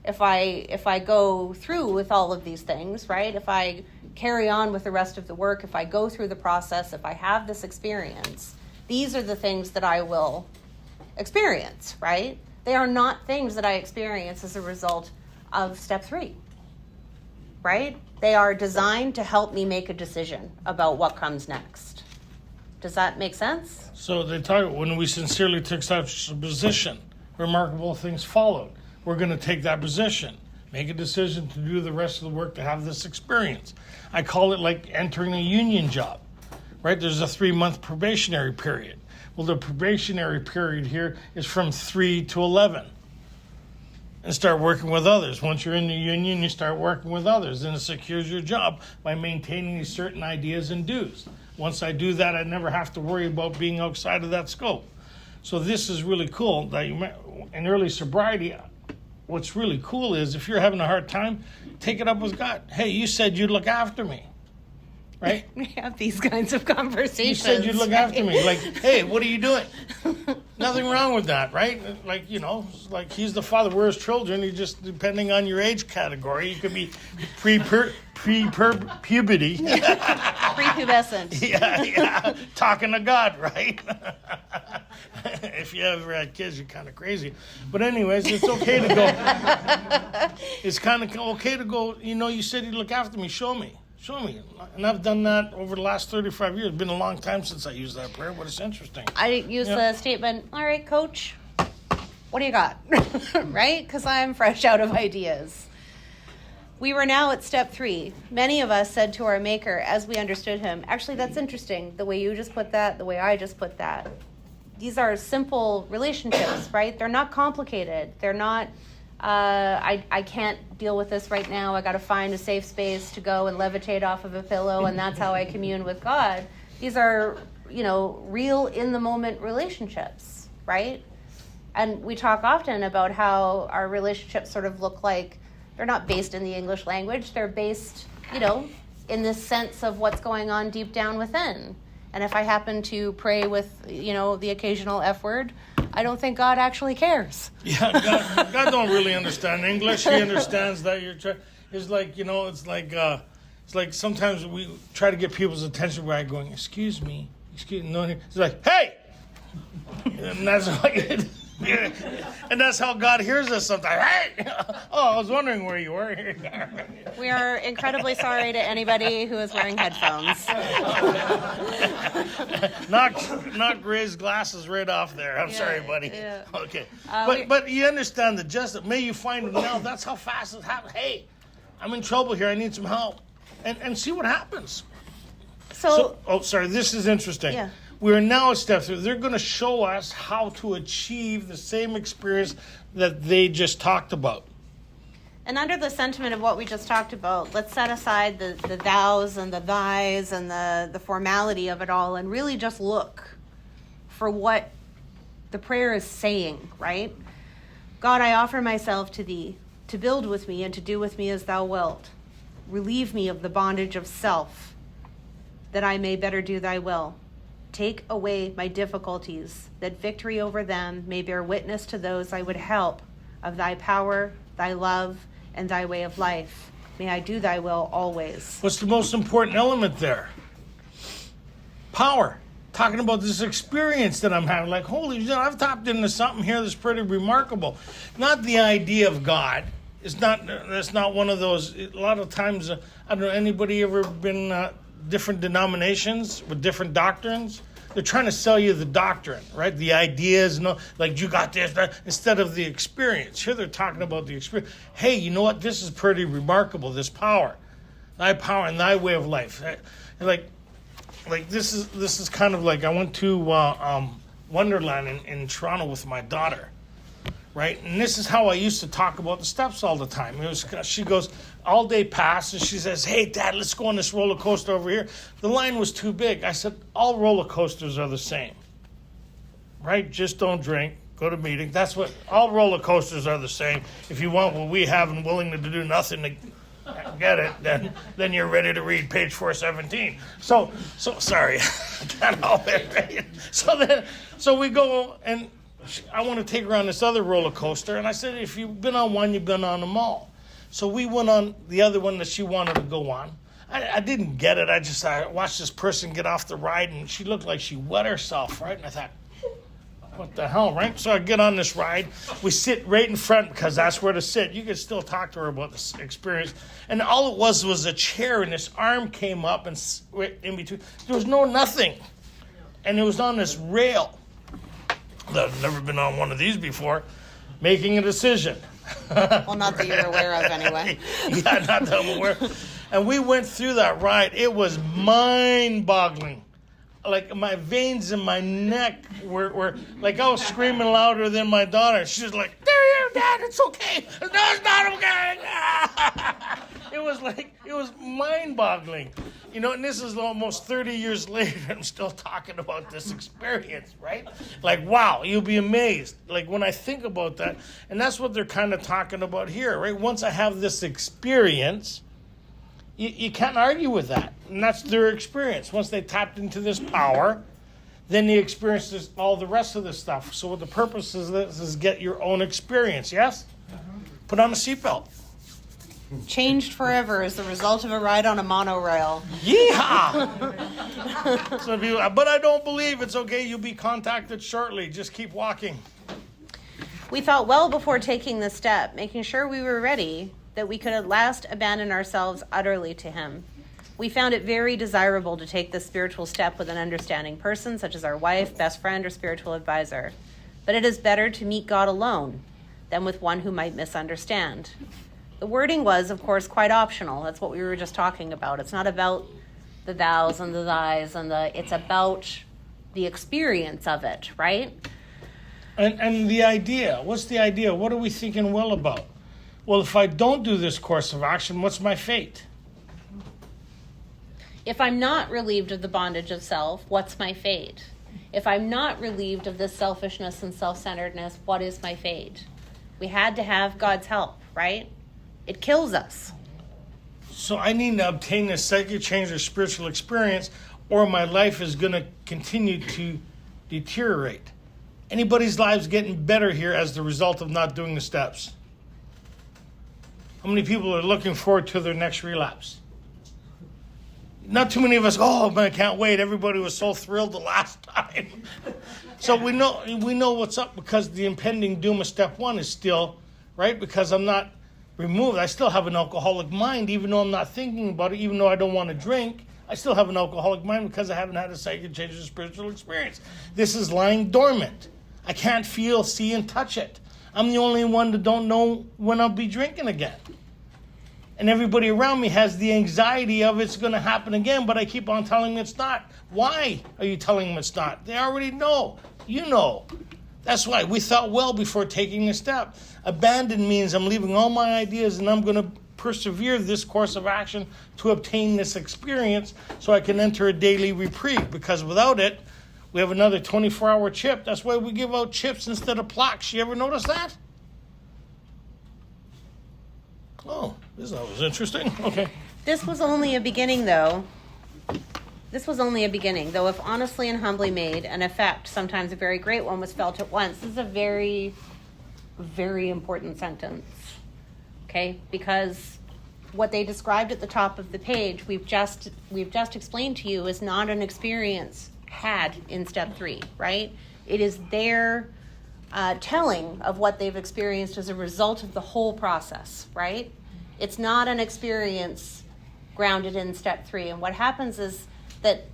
If I go through with all of these things, right? If I carry on with the rest of the work, if I go through the process, if I have this experience, these are the things that I will experience, right? They are not things that I experience as a result of step 3, right? They are designed to help me make a decision about what comes next. Does that make sense? So they talk about when we sincerely took such a position, remarkable things followed. We're going to take that position, make a decision to do the rest of the work to have this experience. I call it like entering a union job, right? There's a 3-month probationary period. Well, the probationary period here is from 3 to 11. And start working with others. Once you're in the union, you start working with others, and it secures your job by maintaining these certain ideas and dues. Once I do that, I never have to worry about being outside of that scope. So this is really cool. That in early sobriety, what's really cool is if you're having a hard time, take it up with God. Hey, you said you'd look after me, right? We have these kinds of conversations. You said you'd look after me. Like, hey, what are you doing? Nothing wrong with that, right? Like, like he's the father. We're his children. You just, depending on your age category, you could be pre-puberty. Prepubescent. Yeah. Talking to God, right? If you ever had kids, you're kind of crazy. But anyways, it's okay to go. It's kind of okay to go, you said you'd look after me. Show me. And I've done that over the last 35 years. It's been a long time since I used that prayer, but it's interesting. I use the statement, all right, coach, what do you got? Right? Because I'm fresh out of ideas. We were now at step 3. Many of us said to our maker, as we understood him, actually, that's interesting, the way you just put that, the way I just put that. These are simple relationships, right? They're not complicated. They're not... I can't deal with this right now. I got to find a safe space to go and levitate off of a pillow, and that's how I commune with God. These are, real in the moment relationships, right? And we talk often about how our relationships sort of look like they're not based in the English language. They're based, in this sense of what's going on deep down within. And if I happen to pray with, the occasional F word, I don't think God actually cares. Yeah, God don't really understand English. He understands that you're trying. It's like, it's like sometimes we try to get people's attention by going, excuse me. No, it's like, hey! And that's like, and that's how God hears us sometimes. Hey! Oh, I was wondering where you were. We are incredibly sorry to anybody who is wearing headphones. Knock Ray's glasses right off there. I'm sorry, buddy. Yeah. Okay. But you understand the gist. May you find it now. That's how fast it happens. Hey, I'm in trouble here. I need some help. And see what happens. Sorry, this is interesting. Yeah. We are now a step through. They're going to show us how to achieve the same experience that they just talked about. And under the sentiment of what we just talked about, let's set aside the thous and the thys and the formality of it all and really just look for what the prayer is saying, right? God, I offer myself to thee, to build with me and to do with me as thou wilt. Relieve me of the bondage of self, that I may better do thy will. Take away my difficulties, that victory over them may bear witness to those I would help of thy power, thy love, and thy way of life. May I do thy will always. What's the most important element there? Power. Talking about this experience that I'm having. Like, holy shit, I've tapped into something here that's pretty remarkable. Not the idea of God. That's not one of those. A lot of times, I don't know, anybody ever been different denominations with different doctrines? They're trying to sell you the doctrine, right? The ideas, like you got this, that, instead of the experience. Here they're talking about the experience. Hey, you know what? This is pretty remarkable, this power. Thy power and thy way of life. Like this is kind of like I went to Wonderland in Toronto with my daughter. Right, and this is how I used to talk about the steps all the time. She goes, all day passed, and she says, hey, Dad, let's go on this roller coaster over here. The line was too big. I said, all roller coasters are the same. Right? Just don't drink. Go to meeting. That's what, all roller coasters are the same. If you want what we have and willing to do nothing to get it, then you're ready to read page 417. So sorry. I can't help it, right? So we go, and I want to take her on this other roller coaster. And I said, if you've been on one, you've been on them all. So we went on the other one that she wanted to go on. I didn't get it. I watched this person get off the ride, and she looked like she wet herself, right? And I thought, what the hell, right? So I get on this ride. We sit right in front because that's where to sit. You could still talk to her about this experience. And all it was a chair, and this arm came up and in between. There was nothing. And it was on this rail. I've never been on one of these before, making a decision. Well, not that you're aware of anyway. Yeah, not that I'm aware. And we went through that ride. It was mind-boggling. Like my veins in my neck were like I was screaming louder than my daughter. She was like, there you are, Dad, it's okay. No, it's not okay. It was mind-boggling. And this is almost 30 years later, I'm still talking about this experience, right? Like, wow, you'll be amazed. Like, when I think about that, and that's what they're kind of talking about here, right? Once I have this experience, you can't argue with that. And that's their experience. Once they tapped into this power, then they experience all the rest of this stuff. So what the purpose of this is get your own experience, yes? Put on a seatbelt. Changed forever as the result of a ride on a monorail. Yeehaw! Some people, but I don't believe it's okay. You'll be contacted shortly. Just keep walking. We thought well before taking this step, making sure we were ready, that we could at last abandon ourselves utterly to him. We found it very desirable to take this spiritual step with an understanding person, such as our wife, best friend, or spiritual advisor. But it is better to meet God alone than with one who might misunderstand. The wording was, of course, quite optional. That's what we were just talking about. It's not about the thous and the thys it's about the experience of it, right? And the idea. What's the idea? What are we thinking well about? Well, if I don't do this course of action, what's my fate? If I'm not relieved of the bondage of self, what's my fate? If I'm not relieved of this selfishness and self-centeredness, what is my fate? We had to have God's help, right? It kills us. So I need to obtain a psychic change or spiritual experience, or my life is going to continue to deteriorate. Anybody's lives getting better here as the result of not doing the steps? How many people are looking forward to their next relapse? Not too many of us, oh man, I can't wait. Everybody was so thrilled the last time. So we know what's up, because the impending doom of step one is still, right? Because I'm not removed. I still have an alcoholic mind, even though I'm not thinking about it, even though I don't want to drink. I still have an alcoholic mind because I haven't had a psychic change or spiritual experience. This is lying dormant. I can't feel, see, and touch it. I'm the only one that don't know when I'll be drinking again. And everybody around me has the anxiety of it's going to happen again, but I keep on telling them it's not. Why are you telling them it's not? They already know. You know. That's why we thought well before taking a step. Abandon means I'm leaving all my ideas and I'm going to persevere this course of action to obtain this experience so I can enter a daily reprieve. Because without it, we have another 24-hour chip. That's why we give out chips instead of plaques. You ever notice that? Oh, this was interesting. Okay. This was only a beginning, though. This was only a beginning, though if honestly and humbly made, an effect, sometimes a very great one, was felt at once. This is a very, very important sentence, okay? Because what they described at the top of the page, we've just explained to you, is not an experience had in step 3, right? It is their telling of what they've experienced as a result of the whole process, right? It's not an experience grounded in step 3. And what happens is that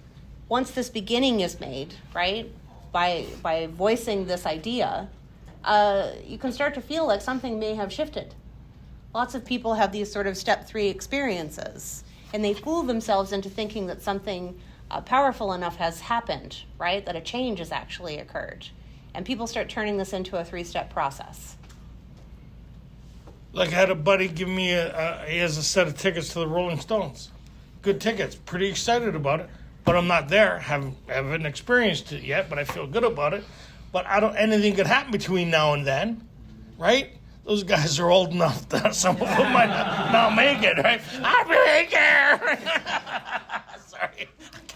once this beginning is made, right, by voicing this idea, you can start to feel like something may have shifted. Lots of people have these sort of step 3 experiences, and they fool themselves into thinking that something powerful enough has happened, right, that a change has actually occurred. And people start turning this into a 3-step process. Like I had a buddy give me he has a set of tickets to the Rolling Stones. Good tickets. Pretty excited about it. But I'm not there. Haven't experienced it yet, but I feel good about it. But anything could happen between now and then, right? Those guys are old enough that some of them might not make it, right? I'll be here. Sorry.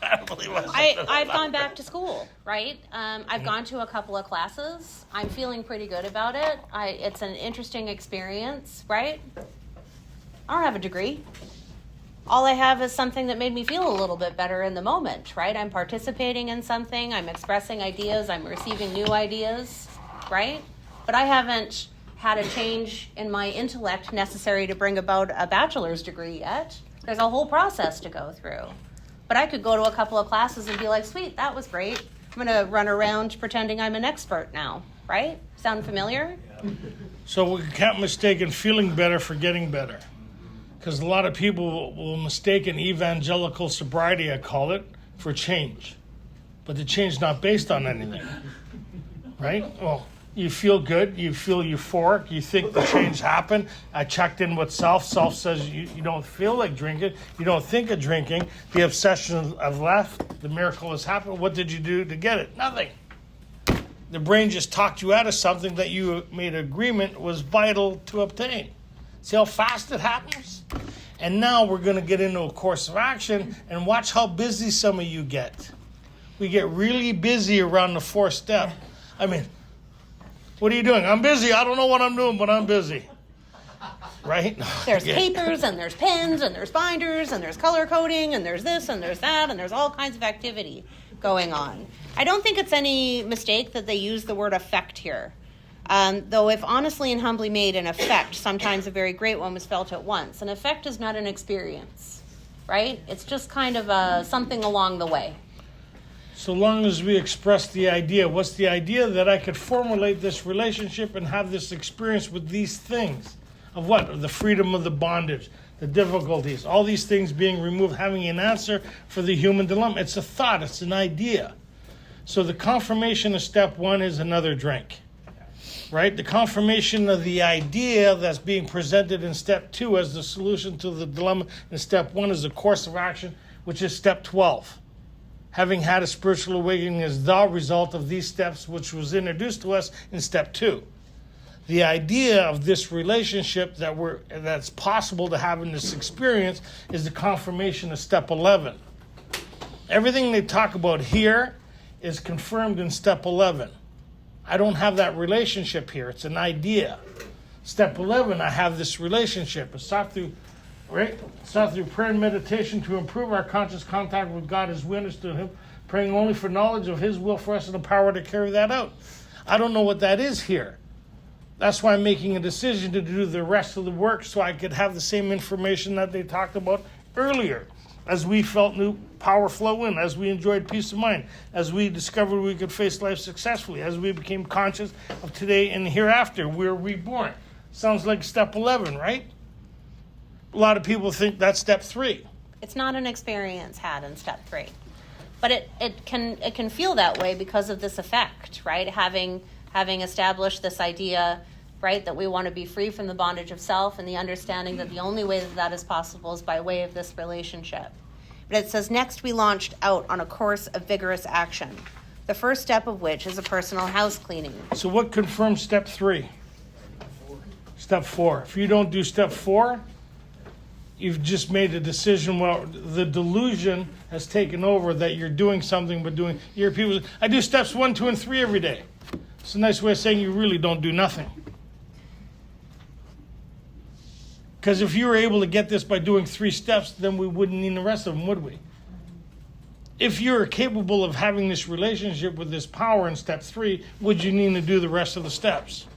I can't believe I've gone back to school, right? I've gone to a couple of classes. I'm feeling pretty good about it. It's an interesting experience, right? I don't have a degree. All I have is something that made me feel a little bit better in the moment, right? I'm participating in something. I'm expressing ideas. I'm receiving new ideas, right? But I haven't had a change in my intellect necessary to bring about a bachelor's degree yet. There's a whole process to go through. But I could go to a couple of classes and be like, sweet, that was great. I'm going to run around pretending I'm an expert now, right? Sound familiar? So we can't mistake feeling better for getting better. Because a lot of people will mistake an evangelical sobriety, I call it, for change. But the change is not based on anything, right? Well, you feel good, you feel euphoric, you think the change happened. I checked in with self. Self says you don't feel like drinking, you don't think of drinking. The obsession has left, the miracle has happened. What did you do to get it? Nothing. The brain just talked you out of something that you made agreement was vital to obtain. See how fast it happens? And now we're going to get into a course of action and watch how busy some of you get. We get really busy around the 4th step. I mean, what are you doing? I'm busy. I don't know what I'm doing, but I'm busy. Right? There's papers and there's pens and there's binders and there's color coding and there's this and there's that and there's all kinds of activity going on. I don't think it's any mistake that they use the word effect here. Though if honestly and humbly made, an effect, sometimes a very great one, was felt at once. An effect is not an experience, right? It's just kind of something along the way. So long as we express the idea, what's the idea? That I could formulate this relationship and have this experience with these things. Of what? Of the freedom of the bondage, the difficulties, all these things being removed, having an answer for the human dilemma. It's a thought, it's an idea. So the confirmation of step 1 is another drink. Right? The confirmation of the idea that's being presented in step 2 as the solution to the dilemma in step 1 is a course of action which is step 12. Having had a spiritual awakening is the result of these steps, which was introduced to us in step 2. The idea of this relationship that's possible to have in this experience is the confirmation of step 11. Everything they talk about here is confirmed in step 11. I don't have that relationship here. It's an idea. Step 11, I have this relationship. It's sought through prayer and meditation to improve our conscious contact with God as we understood Him, praying only for knowledge of His will for us and the power to carry that out. I don't know what that is here. That's why I'm making a decision to do the rest of the work so I could have the same information that they talked about earlier. As we felt new power flow in, as we enjoyed peace of mind, as we discovered we could face life successfully, as we became conscious of today and hereafter, we're reborn. Sounds like step 11, right? A lot of people think that's step 3. It's not an experience had in step 3. But it can feel that way because of this effect, right? Having established this idea, right, that we want to be free from the bondage of self, and the understanding that the only way that is possible is by way of this relationship. But it says, next we launched out on a course of vigorous action, the first step of which is a personal house cleaning. So what confirms step 3? Step 4. If you don't do step 4, you've just made a decision. Well, the delusion has taken over that you're doing something, but you hear people say, I do steps 1, 2, and 3 every day. It's a nice way of saying you really don't do nothing. Because if you were able to get this by doing 3 steps, then we wouldn't need the rest of them, would we? If you're capable of having this relationship with this power in step 3, would you need to do the rest of the steps?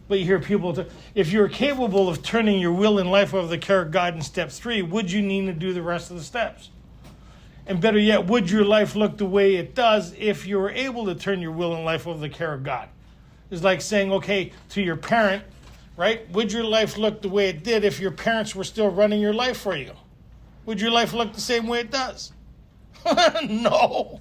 But you hear people, if you're capable of turning your will and life over the care of God in step 3, would you need to do the rest of the steps? And better yet, would your life look the way it does if you were able to turn your will and life over the care of God? It's like saying, okay, to your parent, right? Would your life look the way it did if your parents were still running your life for you? Would your life look the same way it does? No.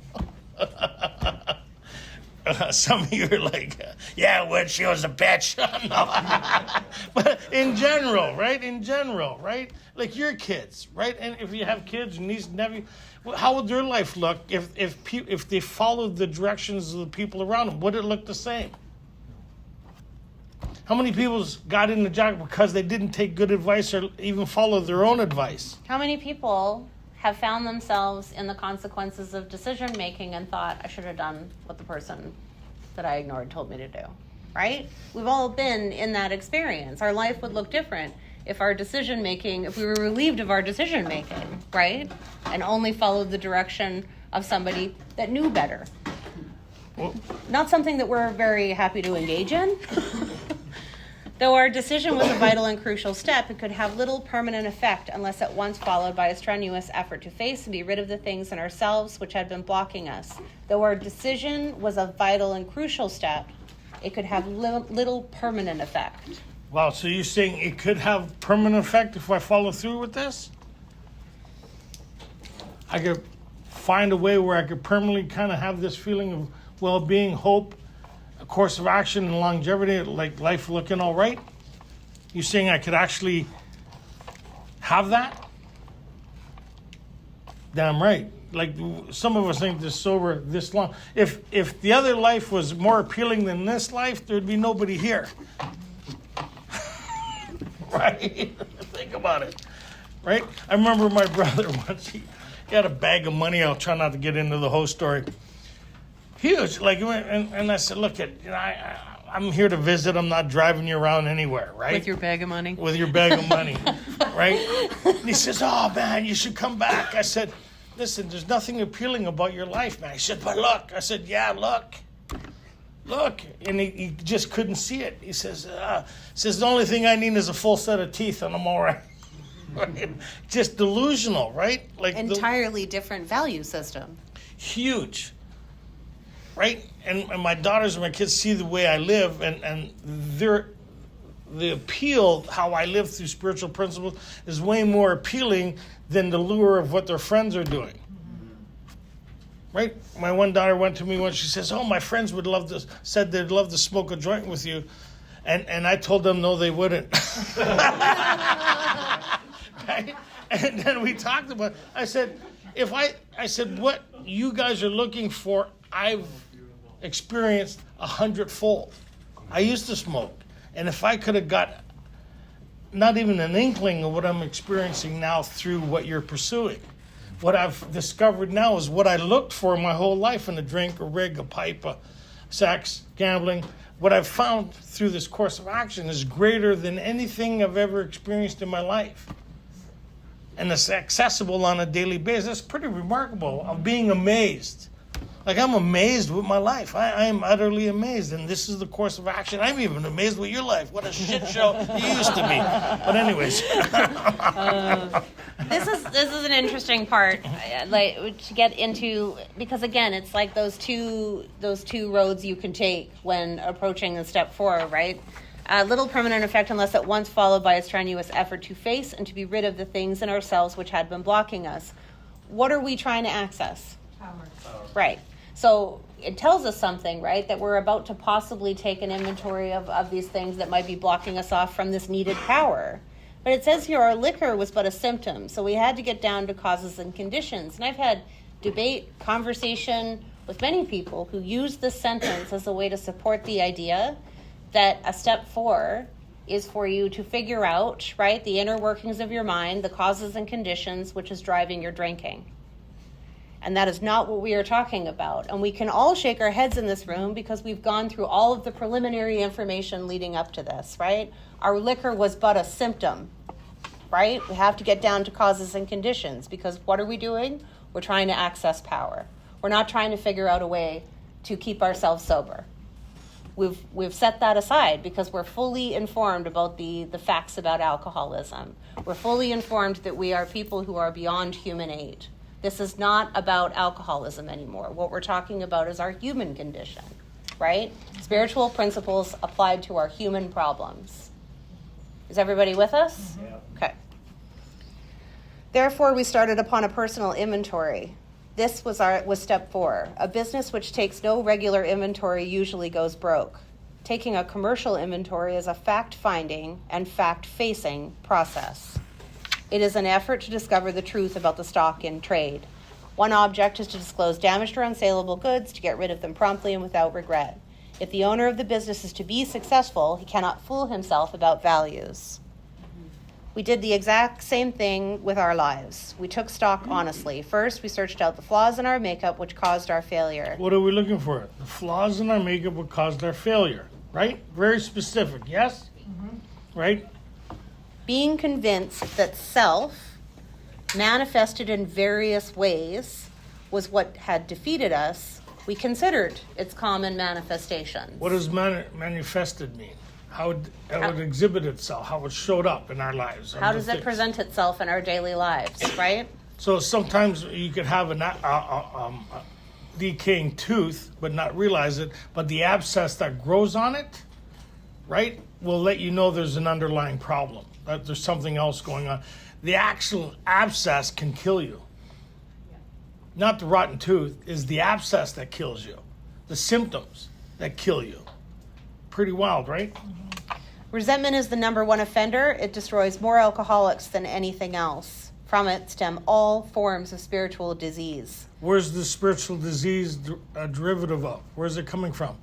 Some of you are like, yeah, when she was a bitch. No. But in general, right? Like your kids, right? And if you have kids, niece, nephew, how would their life look if they followed the directions of the people around them? Would it look the same? How many people got in the job because they didn't take good advice or even follow their own advice? How many people have found themselves in the consequences of decision making and thought, I should have done what the person that I ignored told me to do, right? We've all been in that experience. Our life would look different if we were relieved of our decision making, right? And only followed the direction of somebody that knew better. Well, not something that we're very happy to engage in. Though our decision was a vital and crucial step, it could have little permanent effect unless at once followed by a strenuous effort to face and be rid of the things in ourselves which had been blocking us. Though our decision was a vital and crucial step, it could have little permanent effect. Wow, so you're saying it could have permanent effect if I follow through with this? I could find a way where I could permanently kind of have this feeling of well-being, hope, a course of action, and longevity, like life looking all right? You're saying I could actually have that? Damn right. Like some of us think this sober this long. If the other life was more appealing than this life, there'd be nobody here. Right? Think about it. Right? I remember my brother once, he had a bag of money. I'll try not to get into the whole story. Huge. And I said, look, I'm here to visit. I'm not driving you around anywhere, right? With your bag of money? With your bag of money, right? And he says, oh, man, you should come back. I said, listen, there's nothing appealing about your life, man. He said, but look. I said, yeah, look. And he just couldn't see it. He says, the only thing I need is a full set of teeth and I'm all right. Right? Just delusional, right? Like entirely different value system. Huge. Right? And my daughters and my kids see the way I live and the appeal, how I live through spiritual principles, is way more appealing than the lure of what their friends are doing. Right? My one daughter went to me once, she says, oh, my friends said they'd love to smoke a joint with you. And I told them, no, they wouldn't. Right? And then we talked about, I said, what you guys are looking for, I've experienced 100-fold. I used to smoke. And if I could have got not even an inkling of what I'm experiencing now through what you're pursuing, what I've discovered now is what I looked for my whole life in a drink, a rig, a pipe, a sex, gambling. What I've found through this course of action is greater than anything I've ever experienced in my life. And it's accessible on a daily basis. It's pretty remarkable. I'm being amazed. Like, I'm amazed with my life. I am utterly amazed. And this is the course of action. I'm even amazed with your life. What a shit show you used to be. But anyways. This is an interesting part, like, to get into, because again, it's like those two roads you can take when approaching the step 4, right? Little permanent effect unless at once followed by a strenuous effort to face and to be rid of the things in ourselves which had been blocking us. What are we trying to access? Power. Right. So it tells us something, right? That we're about to possibly take an inventory of these things that might be blocking us off from this needed power. But it says here our liquor was but a symptom. So we had to get down to causes and conditions. And I've had debate, conversation with many people who use this sentence as a way to support the idea that a step 4 is for you to figure out, right, the inner workings of your mind, the causes and conditions which is driving your drinking. And that is not what we are talking about. And we can all shake our heads in this room because we've gone through all of the preliminary information leading up to this, right? Our liquor was but a symptom, right? We have to get down to causes and conditions because what are we doing? We're trying to access power. We're not trying to figure out a way to keep ourselves sober. We've set that aside because we're fully informed about the facts about alcoholism. We're fully informed that we are people who are beyond human aid. This is not about alcoholism anymore. What we're talking about is our human condition, right? Spiritual principles applied to our human problems. Is everybody with us? Yeah. Okay. Therefore, we started upon a personal inventory. This was step 4. A business which takes no regular inventory usually goes broke. Taking a commercial inventory is a fact-finding and fact-facing process. It is an effort to discover the truth about the stock in trade. One object is to disclose damaged or unsaleable goods, to get rid of them promptly and without regret. If the owner of the business is to be successful, he cannot fool himself about values. We did the exact same thing with our lives. We took stock honestly. First, we searched out the flaws in our makeup which caused our failure. What are we looking for? The flaws in our makeup what caused our failure, right? Very specific, yes? Mm-hmm. Right? Being convinced that self, manifested in various ways, was what had defeated us, we considered its common manifestations. What does manifested mean? How it exhibit itself, how it showed up in our lives. How does it present itself in our daily lives, right? So sometimes you could have a decaying tooth, but not realize it, but the abscess that grows on it, right, will let you know there's an underlying problem, that there's something else going on. The actual abscess can kill you. Not the rotten tooth, is the abscess that kills you. The symptoms that kill you. Pretty wild, right? Resentment is the number one offender. It destroys more alcoholics than anything else. From it stem all forms of spiritual disease. Where's the spiritual disease a derivative of? Where's it coming from?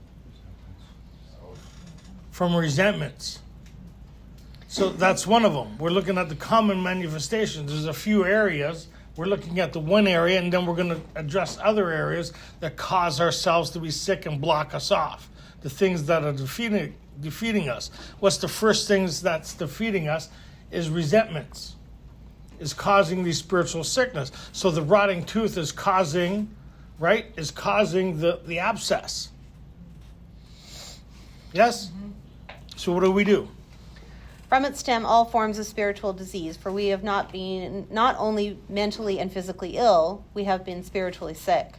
From resentments. So that's one of them. We're looking at the common manifestations. There's a few areas. We're looking at the one area, and then we're going to address other areas that cause ourselves to be sick and block us off. The things that are defeating us. What's the first things that's defeating us is resentments, is causing the spiritual sickness. So the rotting tooth is causing, right, is causing the abscess. Yes? Mm-hmm. So what do we do? From it stem all forms of spiritual disease, for we have not been not only mentally and physically ill, we have been spiritually sick.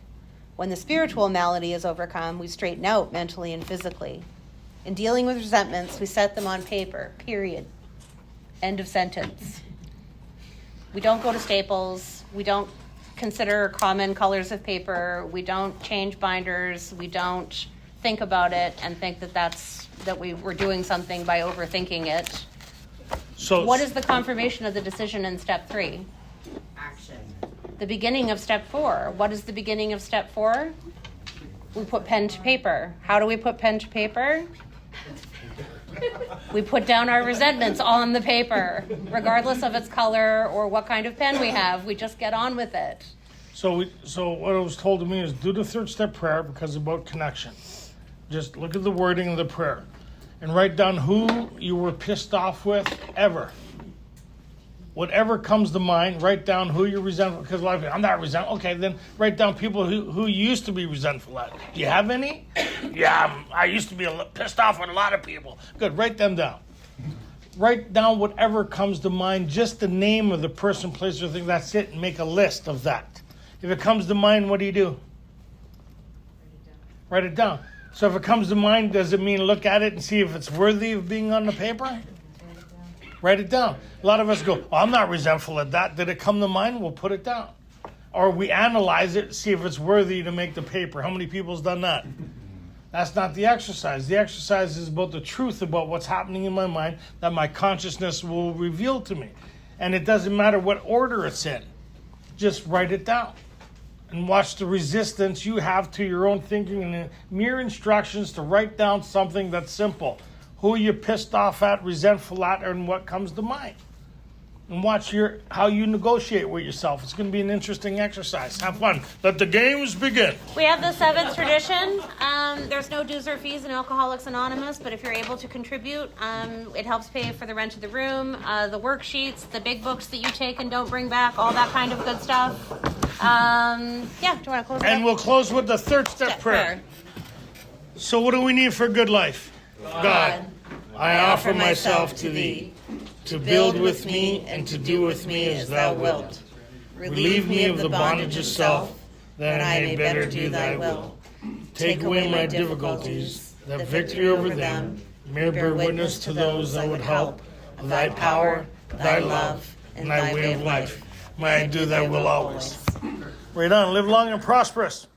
When the spiritual malady is overcome, we straighten out mentally and physically. In dealing with resentments, we set them on paper, period. End of sentence. We don't go to Staples. We don't consider common colors of paper. We don't change binders. We don't think about it and think that we were doing something by overthinking it. So What is the confirmation of the decision in step 3? Action. The beginning of step 4. What is the beginning of step 4? We put pen to paper. How do we put pen to paper? We put down our resentments on the paper, regardless of its color or what kind of pen we have. We just get on with it. So what was told to me is do the third step prayer because it's about connection. Just look at the wording of the prayer and write down who you were pissed off with ever. Whatever comes to mind, write down who you're resentful. Because a lot of people, I'm not resentful. Okay, then write down people who you used to be resentful at. Do you have any? Yeah, I used to be pissed off with a lot of people. Good, write them down. Write down whatever comes to mind, just the name of the person, place, or thing. That's it, and make a list of that. If it comes to mind, what do? Write it down. So if it comes to mind, does it mean look at it and see if it's worthy of being on the paper? Write it down. A lot of us go, I'm not resentful at that. Did it come to mind? We'll put it down. Or we analyze it, see if it's worthy to make the paper. How many people's done that? That's not the exercise. The exercise is about the truth about what's happening in my mind that my consciousness will reveal to me. And it doesn't matter what order it's in. Just write it down. And watch the resistance you have to your own thinking and mere instructions to write down something that's simple. Who you're pissed off at, resentful at, and what comes to mind. And watch how you negotiate with yourself. It's going to be an interesting exercise. Have fun. Let the games begin. We have the 7th tradition. There's no dues or fees in Alcoholics Anonymous, but if you're able to contribute, it helps pay for the rent of the room, the worksheets, the big books that you take and don't bring back, all that kind of good stuff. Do you want to close it And up? we'll close with the third step prayer. So what do we need for a good life? God, I offer myself to thee, to build with me and to do with me as thou wilt. Relieve me of the bondage of self, that I may better do thy will. Take away my difficulties, that victory over them may bear witness to those that would help of thy power, thy love, and thy way of life. May I do thy will always. Right on, live long and prosperous.